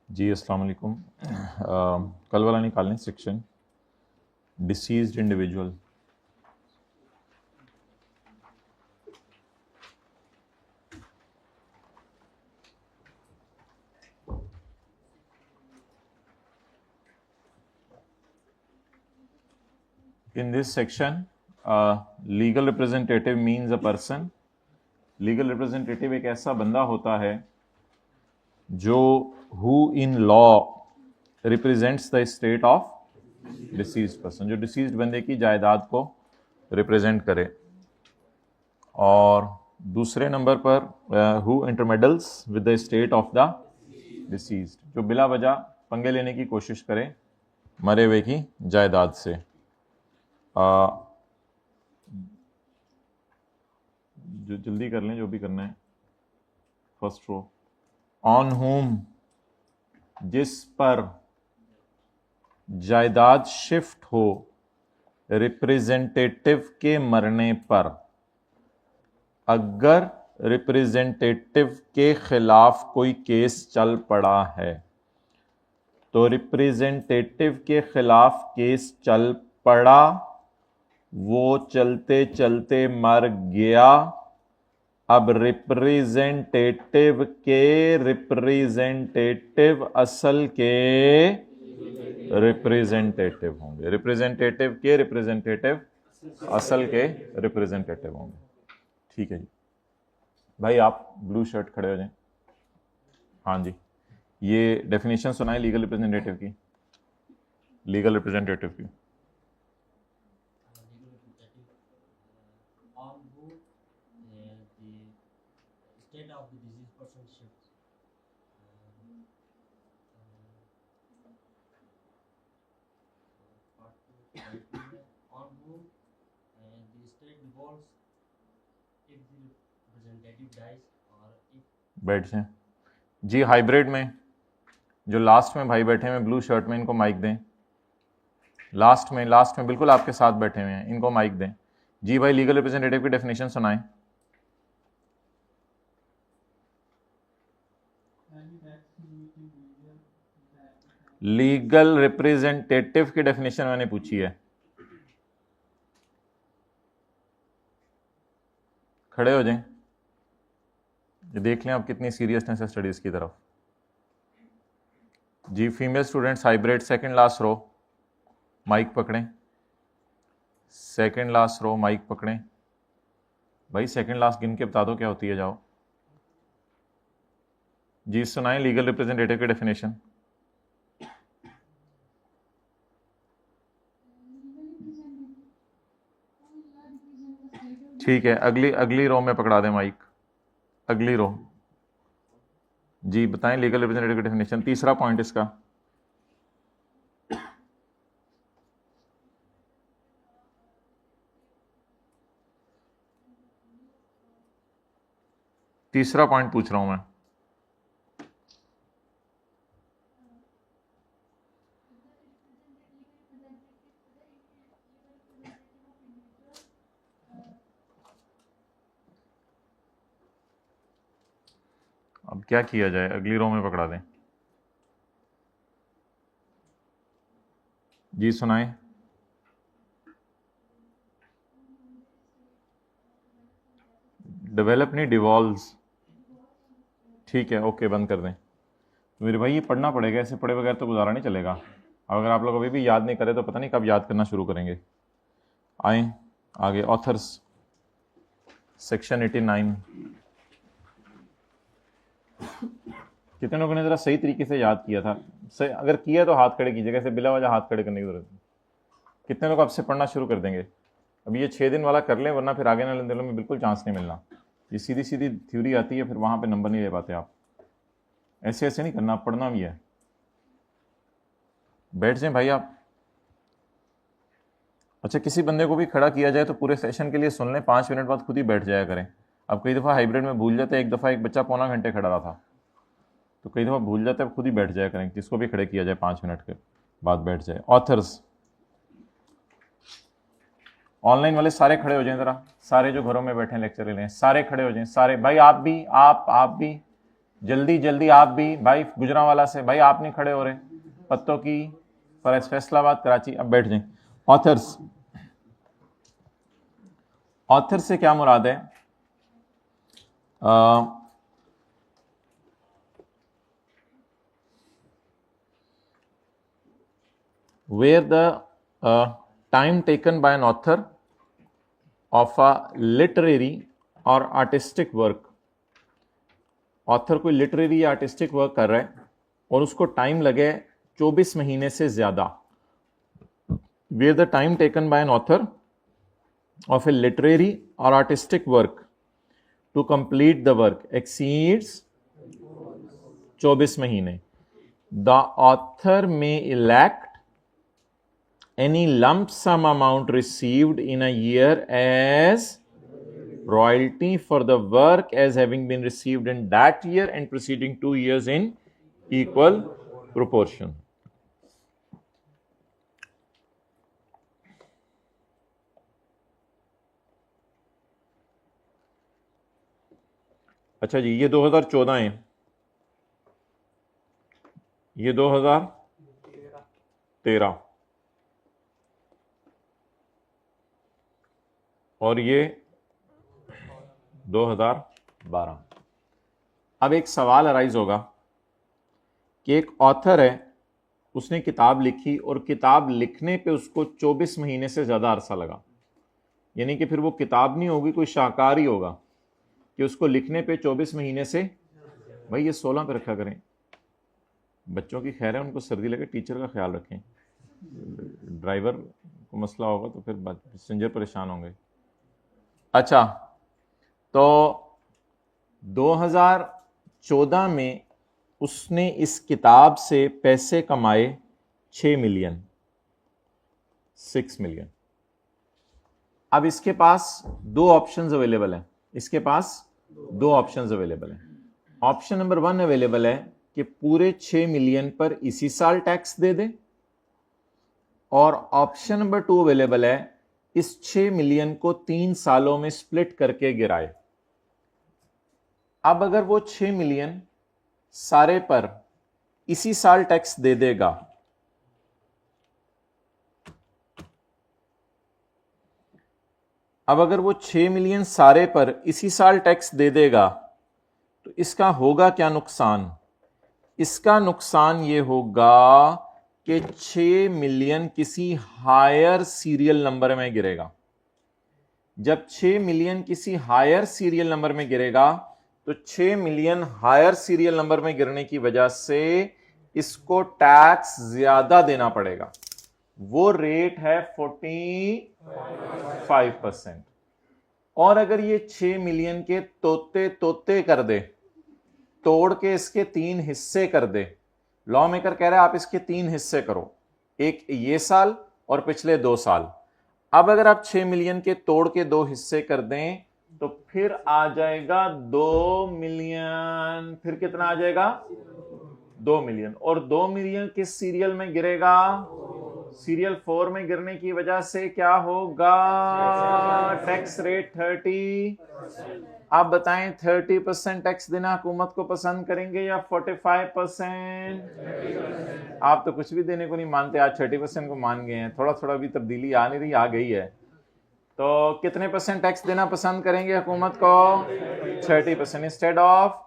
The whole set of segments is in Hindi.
जी अस्सलाम वालेकुम। कल वाला निकालें section deceased individual. In this section, legal representative means a person. Legal representative एक ऐसा बंदा होता है जो who in law represents the estate of deceased person, जो deceased बंदे की जायदाद को रिप्रेजेंट करे। और दूसरे नंबर पर who intermeddles with the estate of the deceased, जो बिला वजह पंगे लेने की कोशिश करे मरे हुए की जायदाद से। जो जल्दी कर लें जो भी करना है। फर्स्ट रो, ऑन होम, जिस पर जायदाद शिफ्ट हो रिप्रेजेंटेटिव के मरने पर। अगर रिप्रेजेंटेटिव के खिलाफ कोई केस चल पड़ा है तो रिप्रेजेंटेटिव के खिलाफ केस चल पड़ा, वो चलते चलते मर गया। अब रिप्रेजेंटेटिव के रिप्रेजेंटेटिव असल के रिप्रेजेंटेटिव होंगे। रिप्रेजेंटेटिव के रिप्रेजेंटेटिव असल के रिप्रेजेंटेटिव होंगे। ठीक है जी भाई, आप ब्लू शर्ट खड़े हो जाएं। हाँ जी, ये डेफिनेशन सुनाए लीगल रिप्रेजेंटेटिव की। लीगल रिप्रेजेंटेटिव की state of the diseased person shifts on whom the state devolves if the representative dies or if बैठ जाएं जी। हाइब्रिड में जो लास्ट में भाई बैठे हैं ब्लू शर्ट में, इनको माइक दें। लास्ट में बिल्कुल आपके साथ बैठे हुए हैं, इनको माइक दें जी। भाई लीगल रिप्रेजेंटेटिव की डेफिनेशन सुनाएं। लीगल रिप्रेजेंटेटिव की डेफिनेशन मैंने पूछी है। खड़े हो जाएं, ये देख लें आप कितनी सीरियसनेस है स्टडीज की तरफ जी। Female students hybrid, second last row, mike पकड़ें। सेकंड लास्ट रो, माइक पकड़ें भाई। सेकंड लास्ट गिन के बता दो क्या होती है, जाओ जी। सुनाएं लीगल रिप्रेजेंटेटिव की डेफिनेशन। ठीक है, अगली रो में पकड़ा दें माइक। अगली रो जी, बताएं लीगल रिप्रेजेंटेटिव की डेफिनेशन। तीसरा पॉइंट इसका। तीसरा पॉइंट पूछ रहा हूं मैं। अब क्या किया जाए, अगली रो में पकड़ा दें जी। सुनाएं। डेवलप नहीं, डिवॉल्व्स। ठीक है, ओके, बंद कर दें। तो मेरे भाई ये पढ़ना पड़ेगा, ऐसे पढ़े बगैर तो गुजारा नहीं चलेगा। अगर आप लोग अभी भी याद नहीं करें तो पता नहीं कब याद करना शुरू करेंगे। आए आगे, ऑथर्स सेक्शन 89। कितने लोगों ने जरा सही तरीके से याद किया था? सही अगर किया तो हाथ खड़े कीजिएगा, ऐसे बिला वजह हाथ खड़े करने की जरूरत नहीं। कितने लोग आपसे पढ़ना शुरू कर देंगे? अब ये 6 दिन वाला कर लें, वरना फिर आगे वाले दिनों में बिल्कुल चांस नहीं मिलना। ये सीधी सीधी थ्योरी आती है, फिर वहां पे नंबर नहीं ले पाते आप। ऐसे ऐसे नहीं करना, पढ़ना भी है। बैठ जाएं भाई आप। अच्छा, किसी बंदे को भी खड़ा किया जाए तो पूरे सेशन के लिए सुन लें, 5 मिनट बाद खुद ही बैठ जाया करें। अब कई दफ़ा हाइब्रिड में भूल जाते हैं, एक दफ़ा एक बच्चा पौना घंटे खड़ा रहा था, तो कई दफ़ा भूल जाता है, खुद ही बैठ जाया करें। किसको भी खड़े किया जाए 5 मिनट के बाद बैठ जाए। ऑथर्स, ऑनलाइन वाले सारे खड़े हो जाएं जरा। सारे जो घरों में बैठे हैं लेक्चर ले लें, सारे खड़े हो जाएं। सारे भाई, आप भी, आप भी जल्दी जल्दी आप भी भाई, गुजरांवाला से भाई आप नहीं खड़े हो रहे, पत्तों की फैसलाबाद कराची, अब बैठ जाएं। ऑथर्स, ऑथर से क्या मुराद है? where the time taken by an author of a literary or artistic work, author कोई लिटरेरी या आर्टिस्टिक वर्क कर रहा है और उसको टाइम लगे 24 महीने से ज्यादा, where the time taken by an author of a literary or artistic work to complete the work exceeds 24 महीने, the author may elect any lump sum amount received in a year as royalty for the work as having been received in that year and preceding 2 years in equal proportion. अच्छा जी, ये 2014 है, ये 2013 और ये 2012। अब एक सवाल अराइज होगा कि एक ऑथर है, उसने किताब लिखी और किताब लिखने पे उसको 24 महीने से ज़्यादा अरसा लगा, यानी कि फिर वो किताब नहीं होगी, कोई शाहकार ही होगा कि उसको लिखने पे 24 महीने से, भाई ये 16 पे रखा करें, बच्चों की खैर है, उनको सर्दी लगे, टीचर का ख्याल रखें, ड्राइवर को मसला होगा तो फिर पैसेंजर परेशान होंगे। अच्छा, तो 2014 में उसने इस किताब से पैसे कमाए 6 मिलियन, 6 मिलियन। अब इसके पास दो ऑप्शंस अवेलेबल हैं, इसके पास दो ऑप्शंस अवेलेबल हैं। ऑप्शन नंबर 1 अवेलेबल है कि पूरे 6 मिलियन पर इसी साल टैक्स दे दे, और ऑप्शन नंबर 2 अवेलेबल है इस 6 मिलियन को 3 सालों में स्प्लिट करके गिराए। अब अगर वो 6 मिलियन सारे पर इसी साल टैक्स दे देगा, अब अगर वो 6 मिलियन सारे पर इसी साल टैक्स दे देगा तो इसका होगा क्या नुकसान? इसका नुकसान ये होगा कि 6 मिलियन किसी हायर सीरियल नंबर में गिरेगा। जब 6 मिलियन किसी हायर सीरियल नंबर में गिरेगा तो 6 मिलियन हायर सीरियल नंबर में गिरने की वजह से इसको टैक्स ज्यादा देना पड़ेगा। वो रेट है 45%। और अगर ये 6 मिलियन के तोते तोते कर दे, तोड़ के इसके 3 हिस्से कर दे, लॉ मेकर कह रहा है आप इसके 3 हिस्से करो, एक ये साल और पिछले 2 साल। अब अगर आप 6 मिलियन के तोड़ के 2 हिस्से कर दें तो फिर आ जाएगा 2 मिलियन, फिर कितना आ जाएगा 2 मिलियन। और 2 मिलियन किस सीरियल में गिरेगा? सीरियल 4 में गिरने की वजह से क्या होगा? Tax rate 30। आप बताएं 30% टैक्स देना हुकूमत को पसंद करेंगे या 45%? आप तो कुछ भी देने को नहीं मानते, आज 30% को मान गए हैं। थोड़ा थोड़ा भी तब्दीली आ नहीं रही, आ गई है। तो कितने % टैक्स देना पसंद करेंगे हुकूमत को? 30% इंस्टेड ऑफ।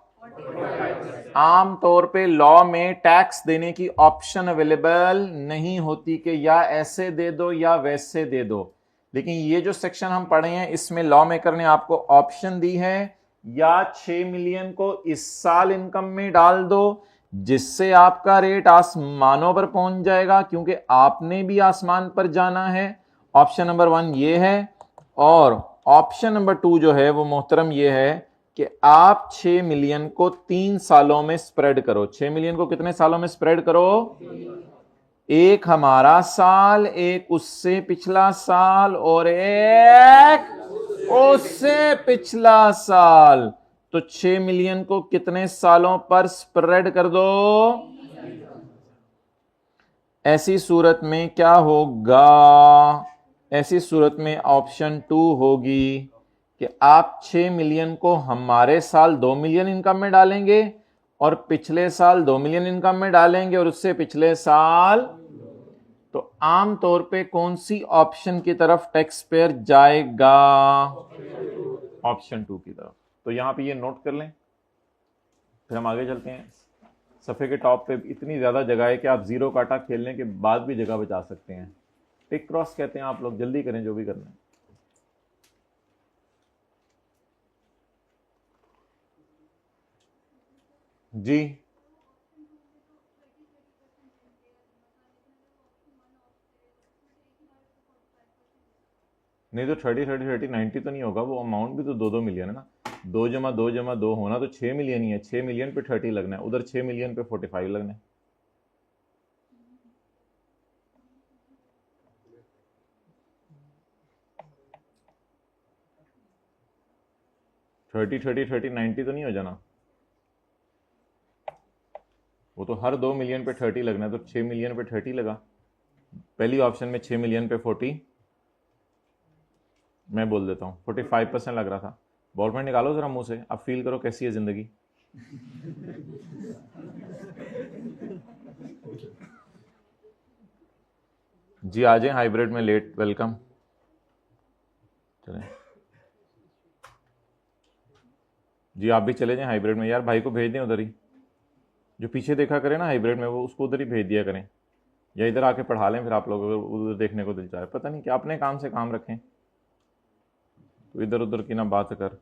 आम तौर पे लॉ में टैक्स देने की ऑप्शन अवेलेबल नहीं होती कि या ऐसे दे दो या वैसे दे दो, लेकिन ये जो सेक्शन हम पढ़े हैं इसमें लॉ मेकर ने आपको ऑप्शन दी है, या 6 मिलियन को इस साल इनकम में डाल दो जिससे आपका रेट आसमानों पर पहुंच जाएगा, क्योंकि आपने भी आसमान पर जाना है। ऑप्शन नंबर 1 ये है। और ऑप्शन नंबर 2 जो है वो मोहतरम ये है कि आप 6 मिलियन को 3 सालों में स्प्रेड करो। 6 मिलियन को कितने सालों में स्प्रेड करो? एक हमारा साल, एक उससे पिछला साल और एक उससे पिछला साल। तो 6 मिलियन को कितने सालों पर स्प्रेड कर दो? ऐसी सूरत में क्या होगा? ऐसी सूरत में ऑप्शन 2 होगी कि आप 6 मिलियन को हमारे साल 2 मिलियन इनकम में डालेंगे और पिछले साल 2 मिलियन इनकम में डालेंगे और उससे पिछले साल, तो आमतौर पे कौन सी ऑप्शन की तरफ टैक्स पेयर जाएगा? ऑप्शन 2 की तरफ। तो यहां पे ये नोट कर लें, फिर हम आगे चलते हैं। सफ़े के टॉप पे इतनी ज़्यादा जगह है कि आप जीरो काटा खेलने के बाद भी जगह बचा सकते हैं। टिक क्रॉस कहते हैं, आप लोग जल्दी करें जो भी करना है। जी नहीं तो 30 90 तो नहीं होगा, वो अमाउंट भी तो 2 मिलियन है ना। 2 + 2 + 2 होना तो 6 मिलियन ही है। 6 मिलियन पे 30 लगना है, उधर 6 मिलियन पे 45 लगना है। थर्टी 90 तो नहीं हो जाना, वो तो हर 2 मिलियन पे 30 लगना है, तो 6 मिलियन पे 30 लगा। पहली ऑप्शन में 6 मिलियन पे 40, मैं बोल देता हूँ 45% लग रहा था। बॉल पॉइंट निकालो जरा मुंह से, अब फील करो कैसी है जिंदगी। जी आ जाए हाइब्रिड में, लेट वेलकम। चलें जी, आप भी चले जाएं हाइब्रिड में। यार भाई को भेज दें उधर ही, जो पीछे देखा करें ना हाइब्रिड में, वो उसको उधर ही भेज दिया करें, या इधर आके पढ़ा लें। फिर आप लोग अगर उधर देखने को दिल चाहे, पता नहीं क्या, अपने काम से काम रखें, तो इधर उधर की ना बात कर।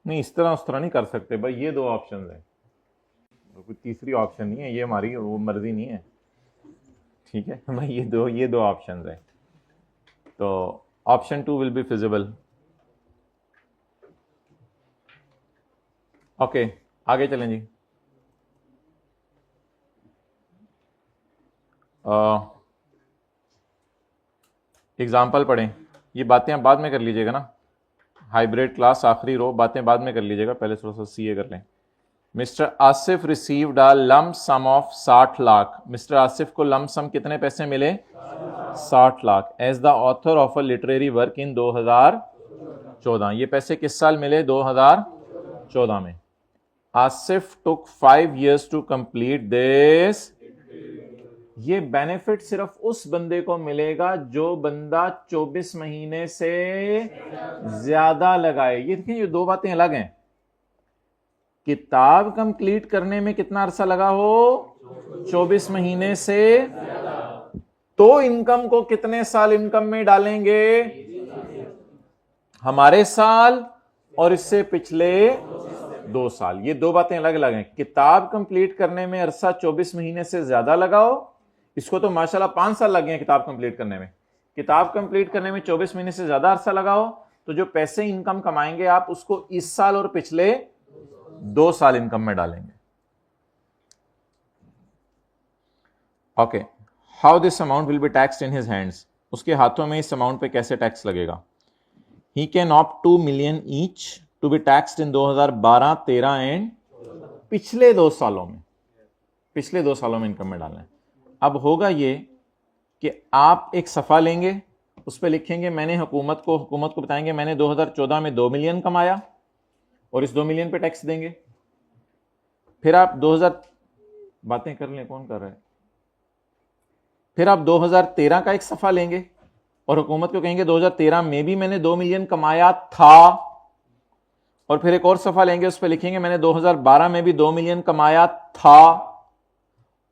नहीं, इस तरह उस तरह नहीं कर सकते भाई, ये 2 ऑप्शन है, कोई तीसरी ऑप्शन नहीं है, ये हमारी वो मर्जी नहीं है, ठीक है भाई। ये दो ऑप्शन है, तो option 2 will be feasible. Okay आगे चलें जी। एग्जाम्पल पढ़ें, ये बातें आप बाद में कर लीजिएगा ना, हाइब्रिड क्लास आखिरी रो, बातें बाद में कर लीजिएगा, पहले थोड़ा सा सीए कर लें। Mister Asif received a lump sum of 60 lakh. Mister Asif को लम सम कितने पैसे मिले? 60 lakh. As the author of a literary work in 2014। ये पैसे किस साल मिले? 2014 में। Asif took 5 years to complete this. ये बेनिफिट सिर्फ उस बंदे को मिलेगा जो बंदा 24 महीने से ज्यादा लगाए। ये देखिए, ये 2 बातें अलग हैं। किताब कंप्लीट करने में कितना अरसा लगा हो? 24 महीने से, तो इनकम को कितने साल इनकम में डालेंगे? हमारे साल और इससे पिछले 2 साल। ये 2 बातें अलग अलग हैं। किताब कंप्लीट करने में अरसा 24 महीने से ज्यादा लगाओ, इसको तो माशाल्लाह 5 साल लग गए किताब कंप्लीट करने में। किताब कंप्लीट करने में 24 महीने से ज्यादा अरसा लगाओ, तो जो पैसे इनकम कमाएंगे आप, उसको इस साल और पिछले 2 साल इनकम में डालेंगे। Okay, how this amount will be taxed in his hands. उसके हाथों में इस अमाउंट पे कैसे टैक्स लगेगा? He can opt 2 million each to be taxed in 2012, 13 and पिछले 2 सालों में। पिछले 2 सालों में इनकम में डालना है। अब होगा ये कि आप एक सफ़ा लेंगे, उस पर लिखेंगे मैंने हुकूमत को बताएंगे मैंने 2014 में 2 मिलियन कमाया और इस 2 मिलियन पे टैक्स देंगे। फिर आप 2000 बातें कर लें, कौन कर रहा है? फिर आप 2013 का एक सफ़ा लेंगे और हुकूमत को कहेंगे 2013 में भी मैंने 2 मिलियन कमाया था। और फिर एक और सफ़ा लेंगे, उस पर लिखेंगे मैंने 2012 में भी 2 मिलियन कमाया था।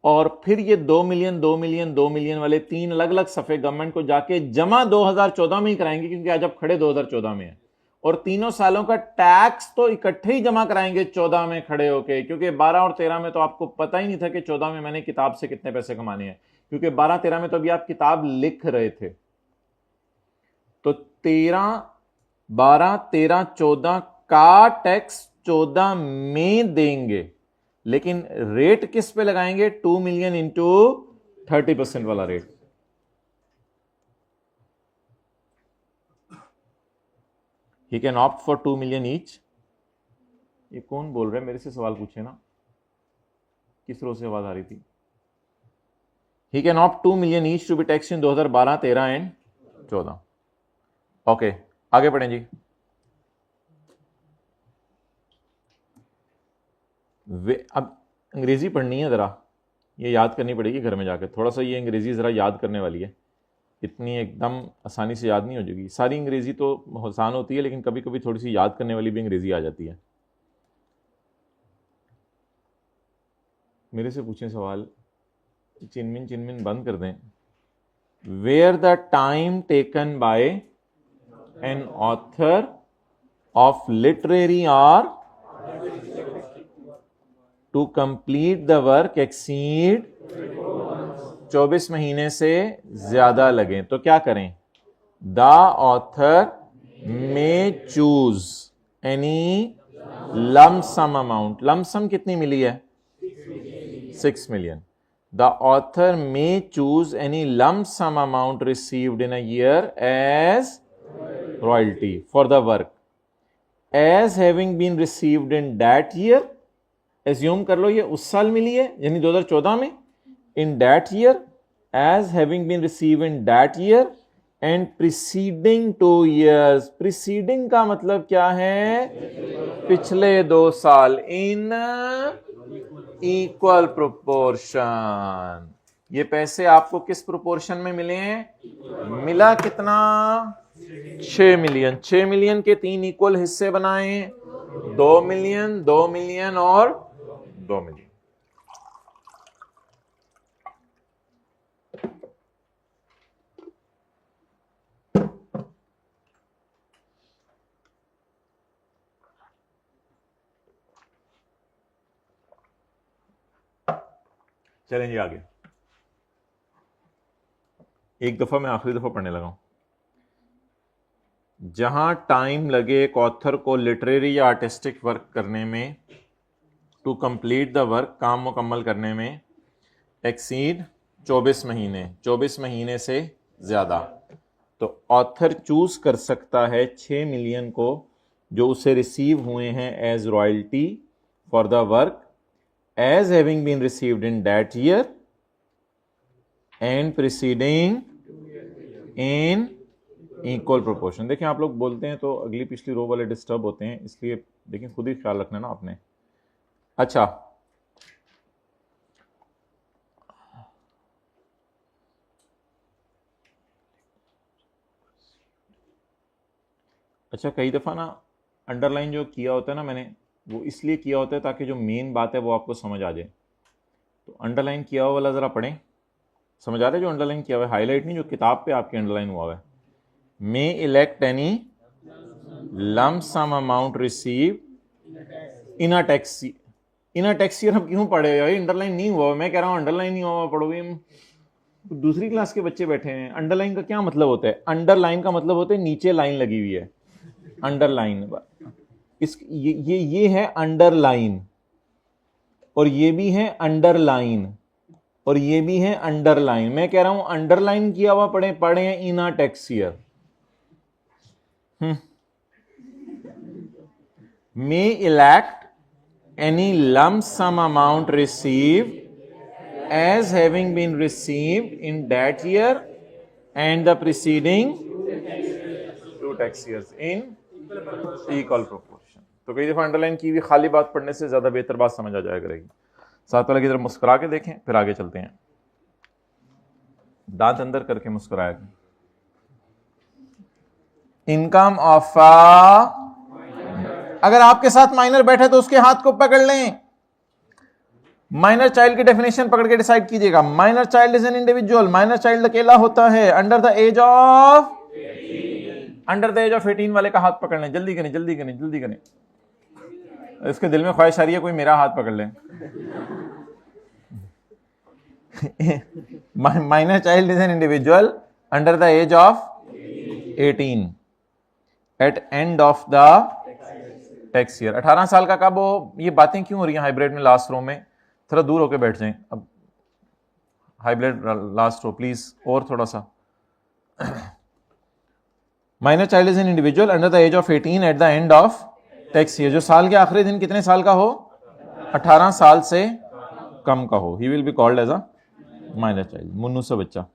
और फिर ये 2 मिलियन 2 मिलियन 2 मिलियन वाले 3 अलग अलग सफ़े गवर्नमेंट को जाके जमा 2014 में ही कराएंगे, क्योंकि आज आप खड़े 2014 में है। और तीनों सालों का टैक्स तो इकट्ठे ही जमा कराएंगे 14 में खड़े होके, क्योंकि 12 और 13 में तो आपको पता ही नहीं था कि 14 में मैंने किताब से कितने पैसे कमाने हैं, क्योंकि 12 13 में तो अभी आप किताब लिख रहे थे। तो 13 12 13 14 का टैक्स 14 में देंगे, लेकिन रेट किस पे लगाएंगे? 2 मिलियन इंटू 30% वाला rate. He can opt for 2 million each. ये कौन बोल रहा है? मेरे से सवाल पूछे ना, किस रो से आवाज आ रही थी? He can opt 2 million each to be tax in 2012, 13 and 14। Okay आगे पढ़ें जी। अब अंग्रेज़ी पढ़नी है ज़रा, ये याद करनी पड़ेगी घर में जाकर, थोड़ा सा ये अंग्रेज़ी ज़रा याद करने वाली है, इतनी एकदम आसानी से याद नहीं हो जाएगी। सारी अंग्रेज़ी तो आसान होती है, लेकिन कभी कभी थोड़ी सी याद करने वाली भी अंग्रेज़ी आ जाती है। मेरे से पूछें सवाल, चिनमिन चिनमिन बंद कर दें। Where the time taken by an author of literary or to complete the work exceed 24 महीने से ज्यादा लगे तो क्या करें? The author may choose any lump sum amount, lump sum कितनी मिली है? 6 million. The author may choose any lump sum amount received in a year as royalty for the work as having been received in that year. Assume कर लो ये उस साल मिली है, यानी 2014 में, in that year as having been received in that year and preceding 2 years. Preceding का मतलब क्या है? पिछले 2 साल, in इक्वल प्रोपोर्शन। ये पैसे आपको किस प्रोपोर्शन में मिले हैं? मिला कितना? 6 मिलियन। 6 मिलियन के 3 इक्वल हिस्से बनाए, 2 मिलियन, 2 मिलियन और 2 मिलियन। चलें जी आगे। एक दफा मैं आखिरी दफा पढ़ने लगा हूं। जहां टाइम लगे एक ऑथर को लिटरेरी या आर्टिस्टिक वर्क करने में, टू कंप्लीट द वर्क, काम मुकम्मल करने में, एक्सीड 24 महीने, 24 महीने से ज्यादा, तो ऑथर चूज कर सकता है 6 मिलियन को जो उसे रिसीव हुए हैं as royalty for the work as having been received in that year and preceding in equal proportion। देखें आप लोग बोलते हैं तो अगली पिछली रो वाले डिस्टर्ब होते हैं, इसलिए देखें खुद ही ख्याल रखना ना आपने। अच्छा, कई दफ़ा ना अंडरलाइन जो किया होता है ना मैंने, वो इसलिए किया होता है ताकि जो मेन बात है वो आपको समझ आ जाए। तो अंडरलाइन किया हुआ वाला ज़रा पढ़ें, समझ आ रहा है? जो अंडरलाइन किया हुआ है, हाईलाइट नहीं, जो किताब पे आपके अंडरलाइन हुआ है। May elect any lump sum amount receive in a tax. In a tax year हम क्यों पढ़े? अंडरलाइन नहीं हुआ, मैं कह रहा हूँ अंडरलाइन नहीं हुआ, पढ़ोगे। दूसरी क्लास के बच्चे बैठे हैं। अंडरलाइन का क्या मतलब होता है? अंडरलाइन का मतलब होता है नीचे लाइन लगी हुई है, अंडरलाइन। इस ये है अंडरलाइन, और ये भी है अंडरलाइन, और ये भी है अंडरलाइन। मैं कह रहा हूं अंडरलाइन किया हुआ पढ़े in a tax year. May elect any lump sum amount receive as having been received in that year and the preceding 2 tax years in equal proportion। तो कई दफा अंडरलाइन की हुई खाली बात पढ़ने से ज्यादा बेहतर बात समझ आ जाया करेगी। साथ वाले की तरफ मुस्कुरा के देखें, फिर आगे चलते हैं। दांत अंदर करके मुस्कुराया। इनकम ऑफ अगर आपके साथ माइनर बैठे तो उसके हाथ को पकड़ लें। माइनर चाइल्ड की डेफिनेशन पकड़ के डिसाइड कीजिएगा। Minor child is an individual, minor child अकेला होता है अंडर द एज ऑफ 18 वाले का हाथ पकड़ लें। जल्दी करें, जल्दी करें, जल्दी करें। इसके दिल में ख्वाहिश आ रही है कोई मेरा हाथ पकड़ ले। Minor child is an individual under the age of 18 at end of the tax year. 18 साल का कब हो? ये बातें क्यों हो रही हैं हाइब्रिड में? लास्ट रो में थोड़ा दूर होकर बैठ जाएं। अब हाइब्रिड लास्ट रो प्लीज, और थोड़ा सा। Minor child is an individual under the age of 18 at the end of tax year, जो साल के आखिरी दिन कितने साल का हो? 18 साल से कम का हो। He will be called as a minor child. मुन्नू से बच्चा।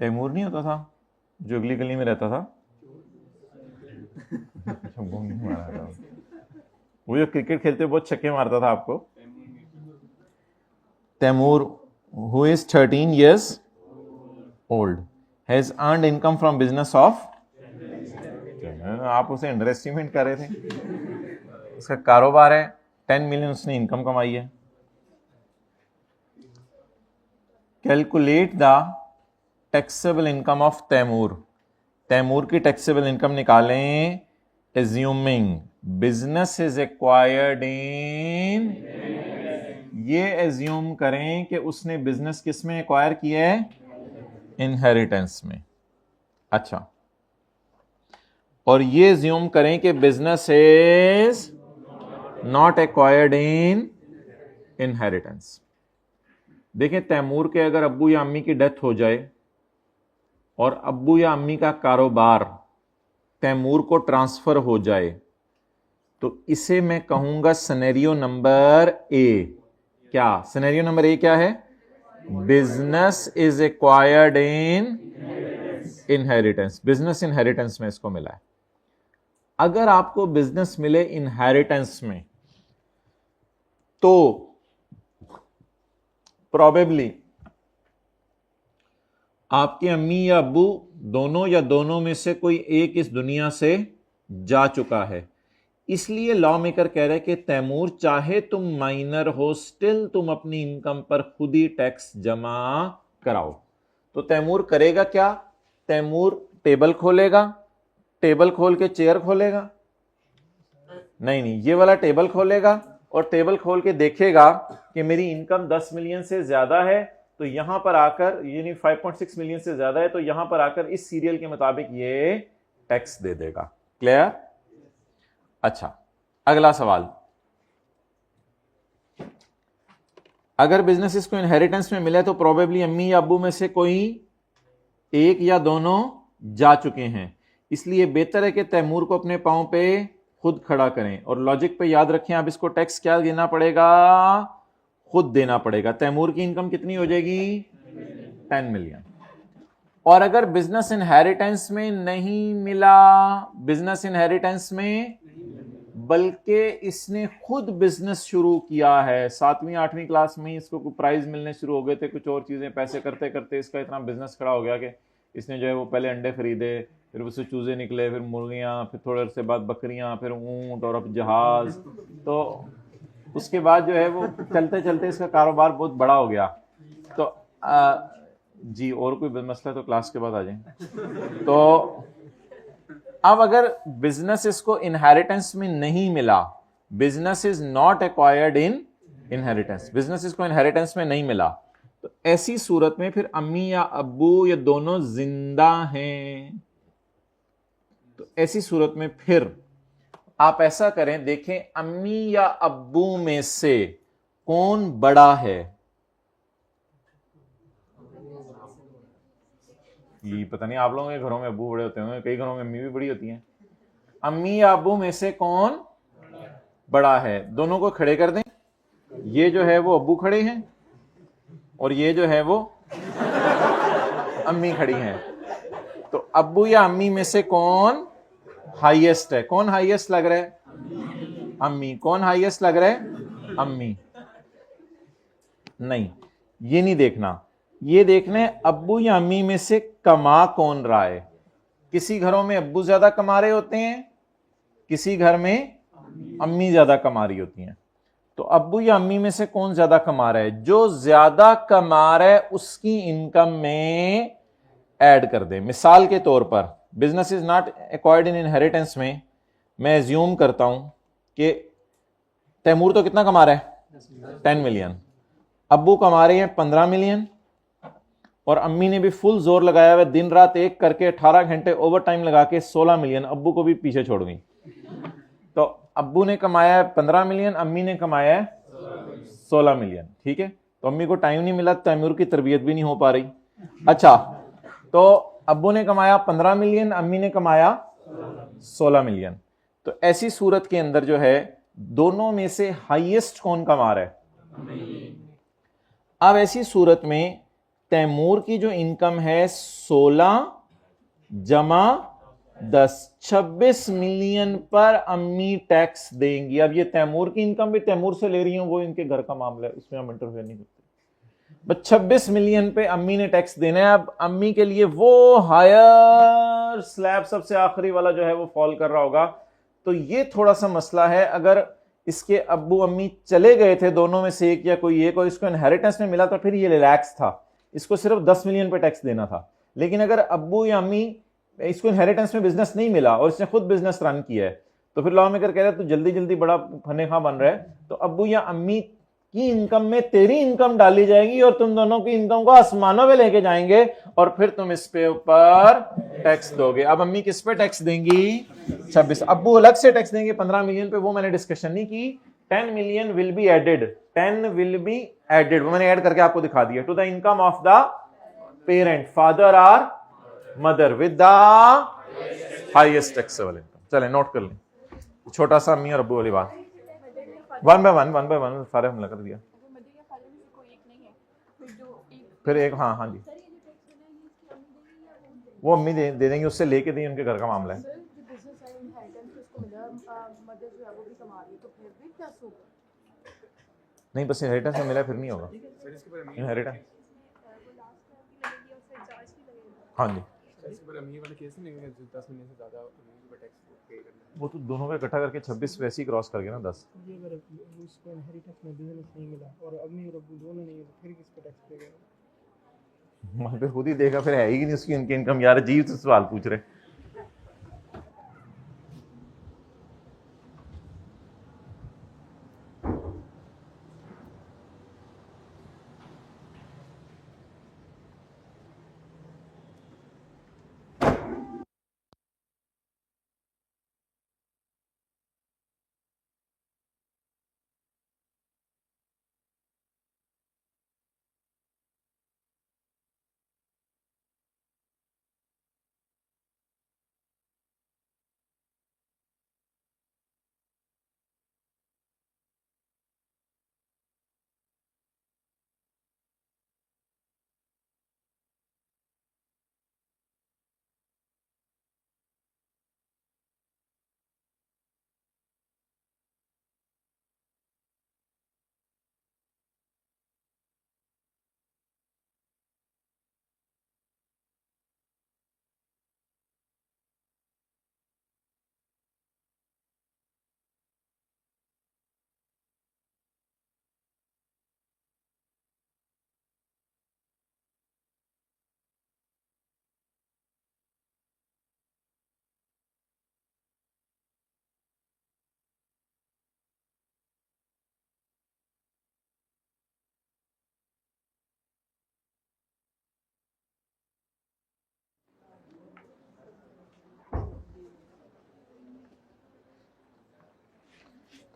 तैमूर नहीं होता था जो अगली गली में रहता था? वो जो क्रिकेट खेलते बहुत छक्के मारता था आपको, Taimur who is 13 years old has earned income from business of, आप उसे अंडर एस्टिमेट कर रहे थे, उसका कारोबार है 10 million, उसने इनकम कमाई है। Calculate the taxable income of Taimur, Taimur की टैक्सेबल इनकम निकालें, assuming business is acquired in, ये एज्यूम करें कि उसने बिजनेस किस में एक्वायर किया है, इनहेरिटेंस में। अच्छा, और ये एज्यूम करें कि business is not acquired in inheritance. देखें, तैमूर के अगर अब्बू या अम्मी की डेथ हो जाए और अब्बू या अम्मी का कारोबार तैमूर को ट्रांसफर हो जाए, तो इसे मैं कहूंगा सिनेरियो नंबर ए। क्या सिनेरियो नंबर ए क्या है? Business is acquired in inheritance, business inheritance में इसको मिला है। अगर आपको बिजनेस मिले इनहेरिटेंस में, तो प्रोबेबली आपके अम्मी या अब्बू दोनों या दोनों में से कोई एक इस दुनिया से जा चुका है। इसलिए लॉ मेकर कह रहे कि तैमूर, चाहे तुम माइनर हो, स्टिल तुम अपनी इनकम पर खुद ही टैक्स जमा कराओ। तो तैमूर करेगा क्या? तैमूर टेबल खोलेगा, टेबल खोल के चेयर खोलेगा, नहीं, ये वाला टेबल खोलेगा और टेबल खोल के देखेगा कि मेरी इनकम 10 मिलियन से ज्यादा है, तो यहां पर आकर, यानी 5.6 मिलियन से ज्यादा है, तो यहां पर आकर इस सीरियल के मुताबिक ये टैक्स दे देगा। क्लियर? अच्छा, अगला सवाल, अगर बिजनेस इसको इनहेरिटेंस में मिले तो प्रोबेबली अम्मी या अब्बू में से कोई एक या दोनों जा चुके हैं। इसलिए बेहतर है कि तैमूर को अपने पांव पे खुद खड़ा करें, और लॉजिक पे याद रखें, अब इसको टैक्स क्या देना पड़ेगा? खुद देना पड़ेगा। तैमूर की इनकम कितनी हो जाएगी? 10 मिलियन। और अगर बिजनेस इनहेरिटेंस में नहीं मिला, बिजनेस इनहेरिटेंस में, बल्कि इसने खुद बिजनेस शुरू किया है, 7वीं 8वीं क्लास में ही इसको कुछ प्राइज मिलने शुरू हो गए थे, कुछ और चीजें, पैसे करते करते इसका इतना बिजनेस खड़ा हो गया कि इसने जो है वो पहले अंडे खरीदे, फिर उससे चूजे निकले, फिर मुर्गियां, फिर थोड़े अरसे बाद बकरियां, फिर ऊंट, और अब जहाज। तो उसके बाद जो है वो चलते चलते इसका कारोबार बहुत बड़ा हो गया। तो जी, और कोई मसला तो क्लास के बाद आ जाए। तो अब अगर बिजनेस इसको इनहेरिटेंस में नहीं मिला, business is not acquired in inheritance, business इसको इनहेरिटेंस में नहीं मिला, तो ऐसी सूरत में फिर अम्मी या अब्बू ये दोनों जिंदा हैं, तो ऐसी सूरत में फिर आप ऐसा करें, देखें अम्मी या अब्बू में से कौन बड़ा है। ये पता नहीं, आप लोगों के घरों में अब्बू बड़े होते होंगे, कई घरों में अम्मी भी बड़ी होती हैं। अम्मी या अब्बू में से कौन बड़ा है? दोनों को खड़े कर दें। ये जो है वो अब्बू खड़े हैं और ये जो है वो अम्मी खड़ी हैं। तो अब्बू या अम्मी में से कौन हाईएस्ट है? कौन हाईएस्ट लग रहा है? अम्मी। कौन हाईएस्ट लग रहा है? अम्मी। नहीं, ये नहीं देखना, ये देखना है अब्बू या अम्मी में से कमा कौन रहा है। किसी घरों में अब्बू ज्यादा कमा रहे होते हैं, किसी घर में अम्मी ज्यादा कमा रही होती हैं। तो अब्बू या अम्मी में से कौन ज्यादा कमा रहा है? जो ज्यादा कमा रहा है उसकी इनकम में ऐड कर दे। मिसाल के तौर पर, business is not acquired in inheritance में मैं एज्यूम करता हूं कि तैमूर तो कितना कमा रहा है? 10 मिलियन। अब्बू कमा रहे हैं 15 मिलियन, और अम्मी ने भी फुल जोर लगाया हुआ, दिन रात एक करके 18 घंटे ओवर टाइम लगा के 16 मिलियन, अब्बू को भी पीछे छोड़ गई। तो अब्बू ने कमाया है 15 मिलियन, अम्मी ने कमाया है 16 मिलियन। ठीक है, तो अम्मी को टाइम नहीं मिला, तैमूर की तरबियत भी नहीं हो पा रही। अच्छा, तो अब्बू ने कमाया 15 मिलियन, अम्मी ने कमाया 16 मिलियन। तो ऐसी सूरत के अंदर जो है दोनों में से हाईएस्ट कौन कमा रहा है? अब ऐसी सूरत में तैमूर की जो इनकम है 16 जमा 26 मिलियन पर अम्मी टैक्स देंगी। अब ये तैमूर की इनकम भी तैमूर से ले रही हूं, वो इनके घर का मामला है, उसमें हम इंटरफेयर नहीं करते। बस 26 मिलियन पे अम्मी ने टैक्स देना है। अब अम्मी के लिए वो हायर स्लैब सबसे आखिरी वाला जो है वो फॉल कर रहा होगा। तो ये थोड़ा सा मसला है। अगर इसके अब्बू अम्मी चले गए थे दोनों में से एक या कोई एक, और इसको इनहेरिटेंस में मिला, तो फिर ये रिलैक्स था, इसको सिर्फ 10 मिलियन पे टैक्स देना था। लेकिन अगर अब्बू या अम्मी, इसको इनहेरिटेंस में बिजनेस नहीं मिला और इसने खुद बिजनेस रन किया है, तो फिर लॉ मेकर कह रहा है तो जल्दी जल्दी बड़ा फनेखा बन रहा है, तो अब्बू या अम्मी की इनकम में तेरी इनकम डाली जाएगी और तुम दोनों की इनकम को आसमानों में लेके जाएंगे और फिर तुम इस पे ऊपर टैक्स दोगे। अब अम्मी किस पे टैक्स देंगी? 26। अब्बू अलग से टैक्स देंगे 15 मिलियन पे, वो मैंने डिस्कशन नहीं की। 10 million will be added, 10 will be added, वो मैंने ऐड करके आपको दिखा दिया, to the income of the parent, father और mother, with the highest taxable income. चलें नोट कर लें, छोटा सा अम्मी और अब्बू वाली बात, वन बाय वन सारे हमला कर दिया। फिर एक, हाँ हाँ जी, वो अम्मी दे देंगे, उससे लेके देंगे, उनके घर का मामला है। नहीं बस इनहेरिटेंस में मिला फिर नहीं होगा इनहेरिटेंस। हाँ जी, वो तो दोनों का इकट्ठा करके 26 वैसे ही क्रॉस कर गया ना 10। ये अगर उसको इनहेरिटेंस में बिजनेस नहीं मिला और अम्मी और अब्बू दोनों नहीं, फिर किस पे टैक्स देगा? मैं फिर खुद ही देखा, फिर है ही नहीं उसकी इनकी इनकम। यार अजीब से सवाल पूछ रहे।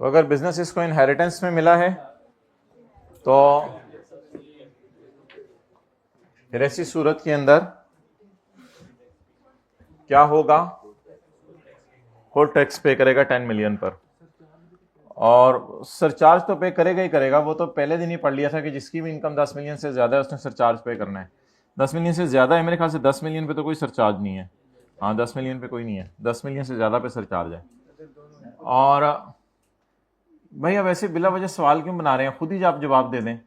तो अगर बिजनेस इसको इनहेरिटेंस में मिला है तो फिर ऐसी सूरत के अंदर क्या होगा? वो टैक्स पे करेगा 10 मिलियन पर, और सरचार्ज तो पे करेगा ही करेगा। वो तो पहले दिन ही पढ़ लिया था कि जिसकी भी इनकम 10 मिलियन से ज्यादा है उसने सरचार्ज पे करना है। 10 मिलियन से ज्यादा है, मेरे ख्याल से 10 मिलियन पे तो कोई सरचार्ज नहीं है। हाँ 10 मिलियन पे कोई नहीं है, 10 मिलियन से ज्यादा पे सरचार्ज है। और भाई अब ऐसे बिला वजह सवाल क्यों बना रहे हैं? खुद ही आप जवाब दे दें,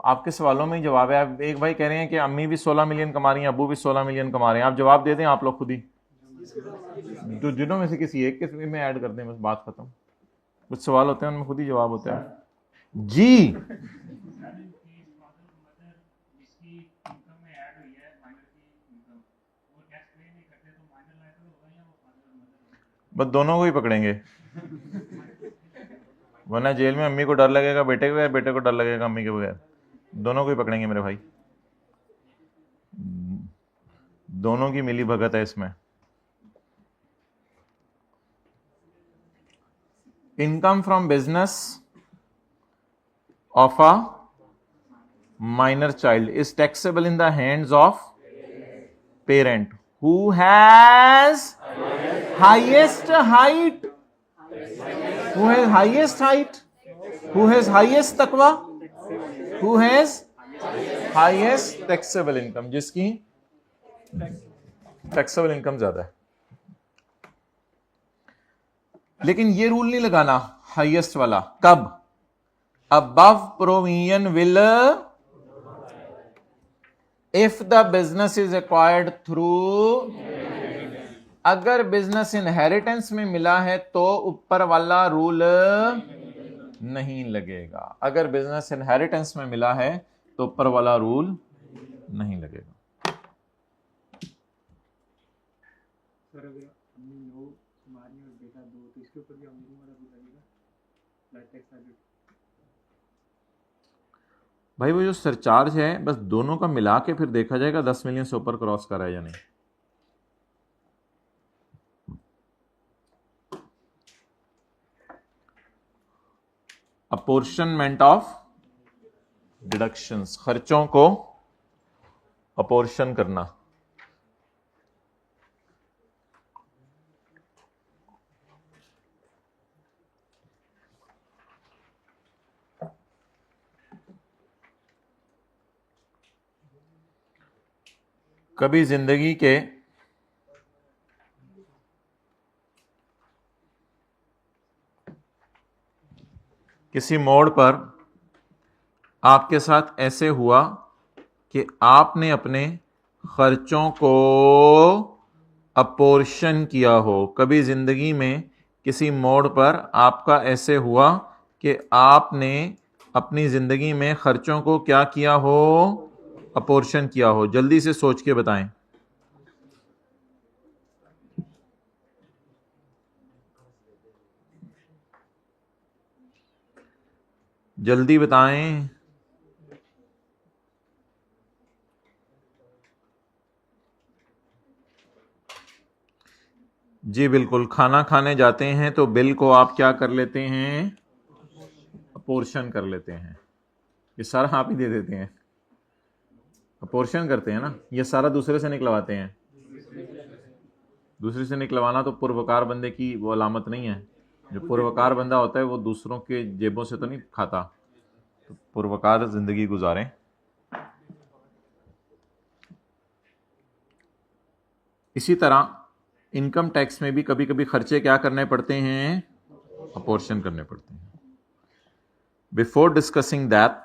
आपके सवालों में ही जवाब है। आप एक भाई कह रहे हैं कि अम्मी भी 16 मिलियन कमा रही हैं, अब्बू भी 16 मिलियन कमा रहे हैं, आप जवाब दे दें आप लोग खुद ही, तो जिनों में से किसी एक के में ऐड कर दें, बस बात खत्म। कुछ सवाल होते हैं उनमें खुद ही जवाब होता है जी। बस दोनों को ही पकड़ेंगे, वरना जेल में अम्मी को डर लगेगा बेटे के बगैर, बेटे को डर लगेगा अम्मी के बगैर। दोनों को ही पकड़ेंगे मेरे भाई, दोनों की मिली भगत है इसमें। Income from business of a minor child is taxable in the hands of parent who has highest height, who has highest height, who has highest taqwa, who has highest taxable income, जिसकी taxable income ज्यादा है। लेकिन ये रूल नहीं लगाना हाईएस्ट वाला। कब? Above provision will if the business is acquired through, अगर बिजनेस इनहेरिटेंस में मिला है तो ऊपर वाला रूल नहीं लगेगा। अगर बिजनेस इनहेरिटेंस में मिला है तो ऊपर वाला रूल नहीं लगेगा। सर अगर हमने 9 मारी और बेटा 2 तो इसके ऊपर भी अमीरी वाला रूल लगेगा, फ्लैट टैक्स एडेड। भाई वो जो सरचार्ज है बस दोनों का मिला के फिर देखा जाएगा 10 मिलियन से ऊपर क्रॉस करा है या नहीं। अपोर्शनमेंट ऑफ डिडक्शंस, खर्चों को अपोर्शन करना। कभी जिंदगी के किसी मोड़ पर आपके साथ ऐसे हुआ कि आपने अपने खर्चों को अपोर्शन किया हो। कभी जिंदगी में किसी मोड़ पर आपका ऐसे हुआ कि आपने अपनी जिंदगी में खर्चों को क्या किया हो? अपोर्शन किया हो। जल्दी से सोच के बताएं। जल्दी बताएं। जी बिल्कुल, खाना खाने जाते हैं तो बिल को आप क्या कर लेते हैं? अपोर्शन कर लेते हैं। ये सारा आप ही दे देते हैं, अपोर्शन करते हैं ना। ये सारा दूसरे से निकलवाते हैं। दूसरे से निकलवाना तो पूर्वकार बंदे की वो अलामत नहीं है। जो पूर्वकार बंदा होता है वो दूसरों के जेबों से तो नहीं खाता। तो पूर्वकार जिंदगी गुजारें। इसी तरह इनकम टैक्स में भी कभी कभी खर्चे क्या करने पड़ते हैं? अपोर्शन करने पड़ते हैं। बिफोर डिस्कसिंग दैट,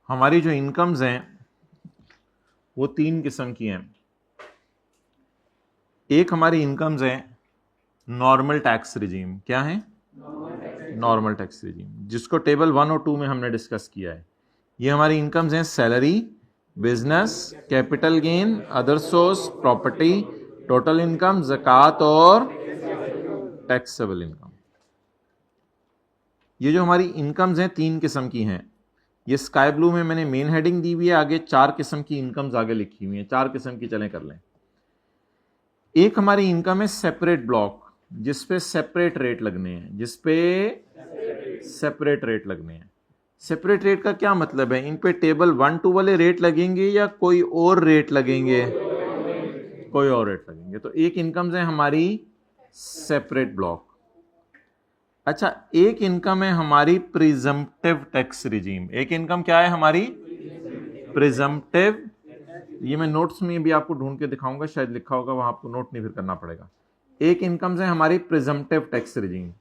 हमारी जो इनकम्स हैं वो 3 किस्म की हैं। एक हमारी इनकम्स है नॉर्मल टैक्स रिजीम। क्या है? नॉर्मल टैक्स रिजीम, जिसको टेबल 1 और 2 में हमने डिस्कस किया है। ये हमारी इनकम्स हैं salary, business, capital gain, other source, property, total income, ज़कात और टैक्सेबल इनकम। ये जो हमारी इनकम्स हैं 3 किस्म की हैं। ये स्काई ब्लू में मैंने मेन हेडिंग दी हुई है, आगे 4 किस्म की इनकम्स आगे लिखी हुई हैं। 4 किस्म की चलें कर लें। एक हमारी इनकम है सेपरेट ब्लॉक, जिसपे सेपरेट रेट लगने हैं, सेपरेट रेट लगने हैं। सेपरेट रेट का क्या मतलब है? इन पे टेबल 1 2 वाले रेट लगेंगे या कोई और रेट लगेंगे? कोई और रेट लगेंगे। तो एक इनकम है हमारी सेपरेट ब्लॉक। अच्छा, एक इनकम है हमारी प्रिजम्पटिव टैक्स रिजीम। एक इनकम क्या है हमारी? प्रिजम्पटिव। ये मैं नोट्स में भी आपको ढूंढ के दिखाऊंगा, शायद लिखा होगा वहां, आपको नोट नहीं फिर करना पड़ेगा। एक इनकम है हमारी presumptive tax regime.